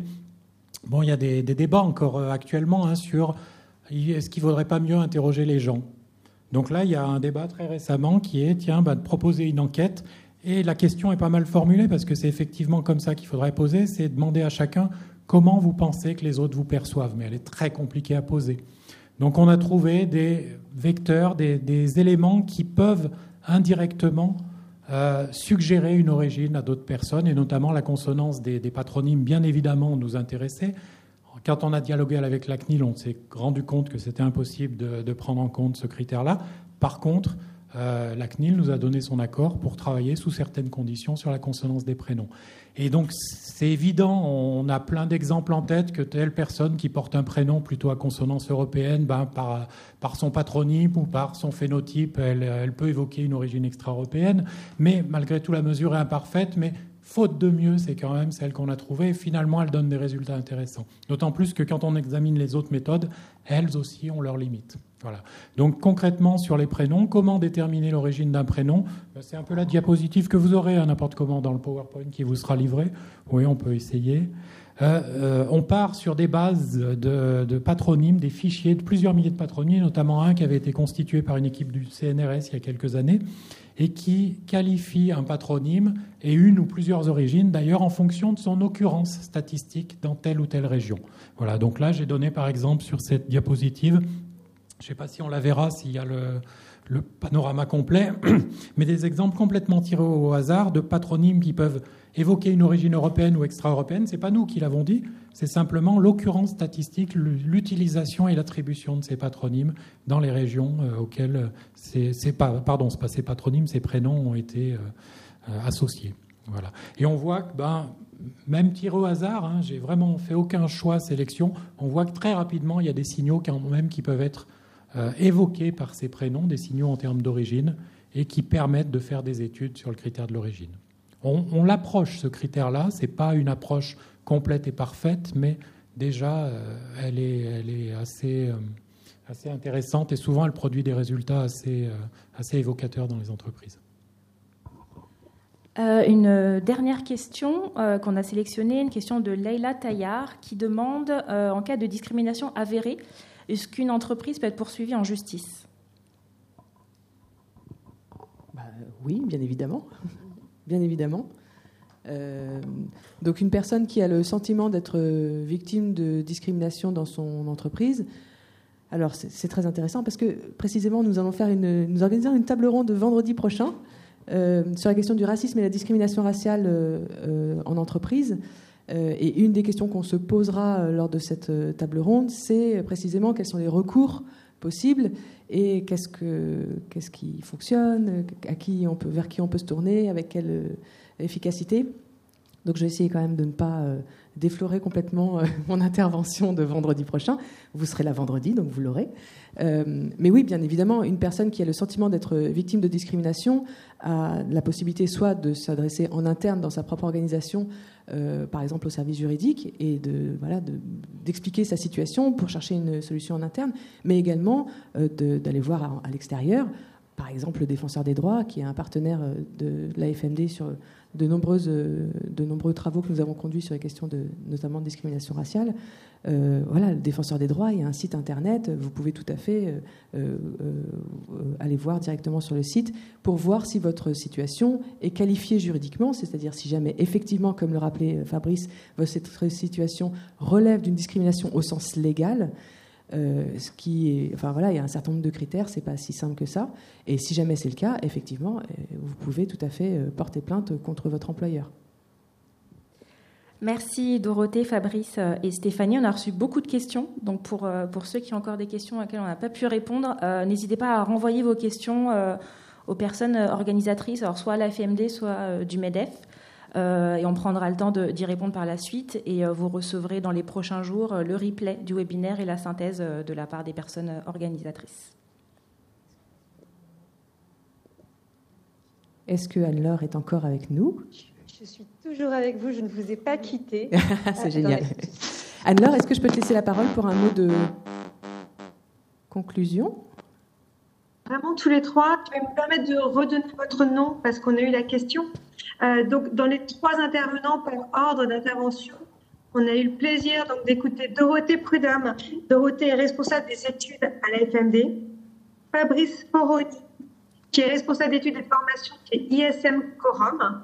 il y a des débats encore actuellement sur est-ce qu'il ne vaudrait pas mieux interroger les gens. Donc là, il y a un débat très récemment qui est de proposer une enquête. Et la question est pas mal formulée parce que c'est effectivement comme ça qu'il faudrait poser, c'est demander à chacun comment vous pensez que les autres vous perçoivent. Mais elle est très compliquée à poser. Donc on a trouvé des vecteurs, des éléments qui peuvent indirectement suggérer une origine à d'autres personnes, et notamment la consonance des patronymes, bien évidemment, nous intéressait. Quand on a dialogué avec la CNIL, on s'est rendu compte que c'était impossible de prendre en compte ce critère-là. Par contre, la CNIL nous a donné son accord pour travailler sous certaines conditions sur la consonance des prénoms. Et donc, c'est évident, on a plein d'exemples en tête que telle personne qui porte un prénom plutôt à consonance européenne, par son patronyme ou par son phénotype, elle peut évoquer une origine extra-européenne. Mais malgré tout, la mesure est imparfaite, mais faute de mieux, c'est quand même celle qu'on a trouvée. Et finalement, elle donne des résultats intéressants. D'autant plus que quand on examine les autres méthodes, elles aussi ont leurs limites. Voilà. Donc concrètement, sur les prénoms, comment déterminer l'origine d'un prénom ? C'est un peu la diapositive que vous aurez n'importe comment dans le PowerPoint qui vous sera livré. Oui, on peut essayer. On part sur des bases de patronymes, des fichiers de plusieurs milliers de patronymes, notamment un qui avait été constitué par une équipe du CNRS il y a quelques années et qui qualifie un patronyme et une ou plusieurs origines, d'ailleurs en fonction de son occurrence statistique dans telle ou telle région. Voilà, donc là j'ai donné par exemple sur cette diapositive, je ne sais pas si on la verra, s'il y a le panorama complet, mais des exemples complètement tirés au hasard de patronymes qui peuvent évoquer une origine européenne ou extra-européenne. Ce n'est pas nous qui l'avons dit, c'est simplement l'occurrence statistique, l'utilisation et l'attribution de ces patronymes dans les régions auxquelles ces patronymes, ces prénoms ont été associés. Voilà. Et on voit que, même tiré au hasard, j'ai vraiment fait aucun choix sélection, on voit que très rapidement, il y a des signaux quand même qui peuvent être évoqués par ces prénoms, des signaux en termes d'origine, et qui permettent de faire des études sur le critère de l'origine. On l'approche, ce critère-là, ce n'est pas une approche complète et parfaite, mais déjà, elle est assez intéressante et souvent, elle produit des résultats assez évocateurs dans les entreprises. Une dernière question qu'on a sélectionnée, une question de Leila Taillard qui demande, en cas de discrimination avérée, est-ce qu'une entreprise peut être poursuivie en justice ? Oui, bien évidemment. Bien évidemment. Donc une personne qui a le sentiment d'être victime de discrimination dans son entreprise, alors c'est très intéressant parce que précisément nous organisons une table ronde vendredi prochain sur la question du racisme et la discrimination raciale en entreprise. Et une des questions qu'on se posera lors de cette table ronde, c'est précisément quels sont les recours possibles et qu'est-ce qui fonctionne, vers qui on peut se tourner, avec quelle efficacité. Donc je vais essayer quand même de ne pas déflorer complètement mon intervention de vendredi prochain. Vous serez là vendredi, donc vous l'aurez. Mais oui, bien évidemment, une personne qui a le sentiment d'être victime de discrimination a la possibilité soit de s'adresser en interne dans sa propre organisation, par exemple au service juridique, et d'expliquer sa situation pour chercher une solution en interne, mais également d'aller voir à l'extérieur, par exemple le Défenseur des droits, qui est un partenaire de l'AFMD sur de nombreux travaux que nous avons conduits sur les questions notamment de discrimination raciale. Le Défenseur des droits, il y a un site internet, vous pouvez tout à fait aller voir directement sur le site pour voir si votre situation est qualifiée juridiquement, c'est-à-dire si jamais effectivement, comme le rappelait Fabrice, votre situation relève d'une discrimination au sens légal. Il y a un certain nombre de critères, c'est pas si simple que ça. Et si jamais c'est le cas, effectivement, vous pouvez tout à fait porter plainte contre votre employeur. Merci Dorothée, Fabrice et Stéphanie. On a reçu beaucoup de questions. Donc pour ceux qui ont encore des questions auxquelles on n'a pas pu répondre, n'hésitez pas à renvoyer vos questions aux personnes organisatrices, alors soit à la FMD, soit du MEDEF. Et on prendra le temps d'y répondre par la suite. Et vous recevrez dans les prochains jours le replay du webinaire et la synthèse de la part des personnes organisatrices. Est-ce que Anne-Laure est encore avec nous ? Je suis toujours avec vous, je ne vous ai pas quitté. C'est génial. Anne-Laure, est-ce que je peux te laisser la parole pour un mot de conclusion ? Vraiment tous les trois, je vais me permettre de redonner votre nom parce qu'on a eu la question. Donc, dans les trois intervenants par ordre d'intervention, on a eu le plaisir d'écouter Dorothée Prudhomme. Dorothée est responsable des études à la FMD. Fabrice Foroni, qui est responsable d'études et de formation chez ISM Corum.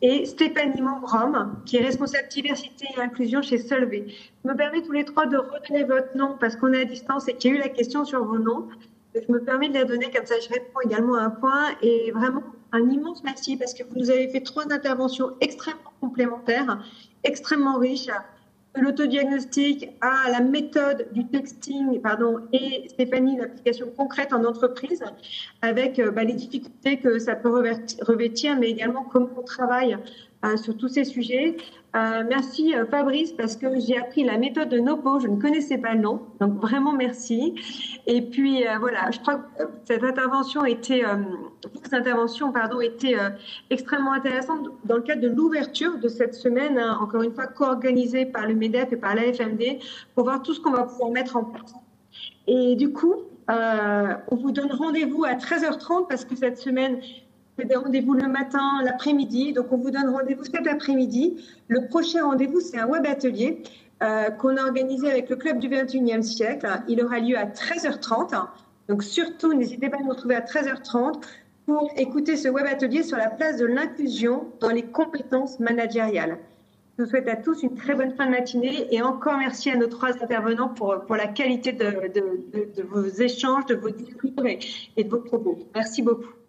Et Stéphanie Montbrom, qui est responsable diversité et inclusion chez Solvay. Je me permets tous les trois de redonner votre nom parce qu'on est à distance et qu'il y a eu la question sur vos noms. Je me permets de les donner, comme ça je réponds également à un point. Et vraiment, un immense merci parce que vous nous avez fait trois interventions extrêmement complémentaires, extrêmement riches, de l'autodiagnostic à la méthode du texting, et Stéphanie, l'application concrète en entreprise, avec les difficultés que ça peut revêtir, mais également comment on travaille sur tous ces sujets. Merci Fabrice, parce que j'ai appris la méthode de Nopo, je ne connaissais pas le nom, donc vraiment merci. Et puis je crois que cette intervention était extrêmement intéressante dans le cadre de l'ouverture de cette semaine, encore une fois co-organisée par le MEDEF et par l'AFMD, pour voir tout ce qu'on va pouvoir mettre en place. Et du coup, on vous donne rendez-vous à 13h30 parce que cette semaine, fait des rendez-vous le matin, l'après-midi. Donc, on vous donne rendez-vous cet après-midi. Le prochain rendez-vous, c'est un web atelier qu'on a organisé avec le Club du 21e siècle. Il aura lieu à 13h30. Donc, surtout, n'hésitez pas à nous retrouver à 13h30 pour écouter ce web atelier sur la place de l'inclusion dans les compétences managériales. Je vous souhaite à tous une très bonne fin de matinée et encore merci à nos 3 intervenants pour la qualité de vos échanges, de vos discours et de vos propos. Merci beaucoup.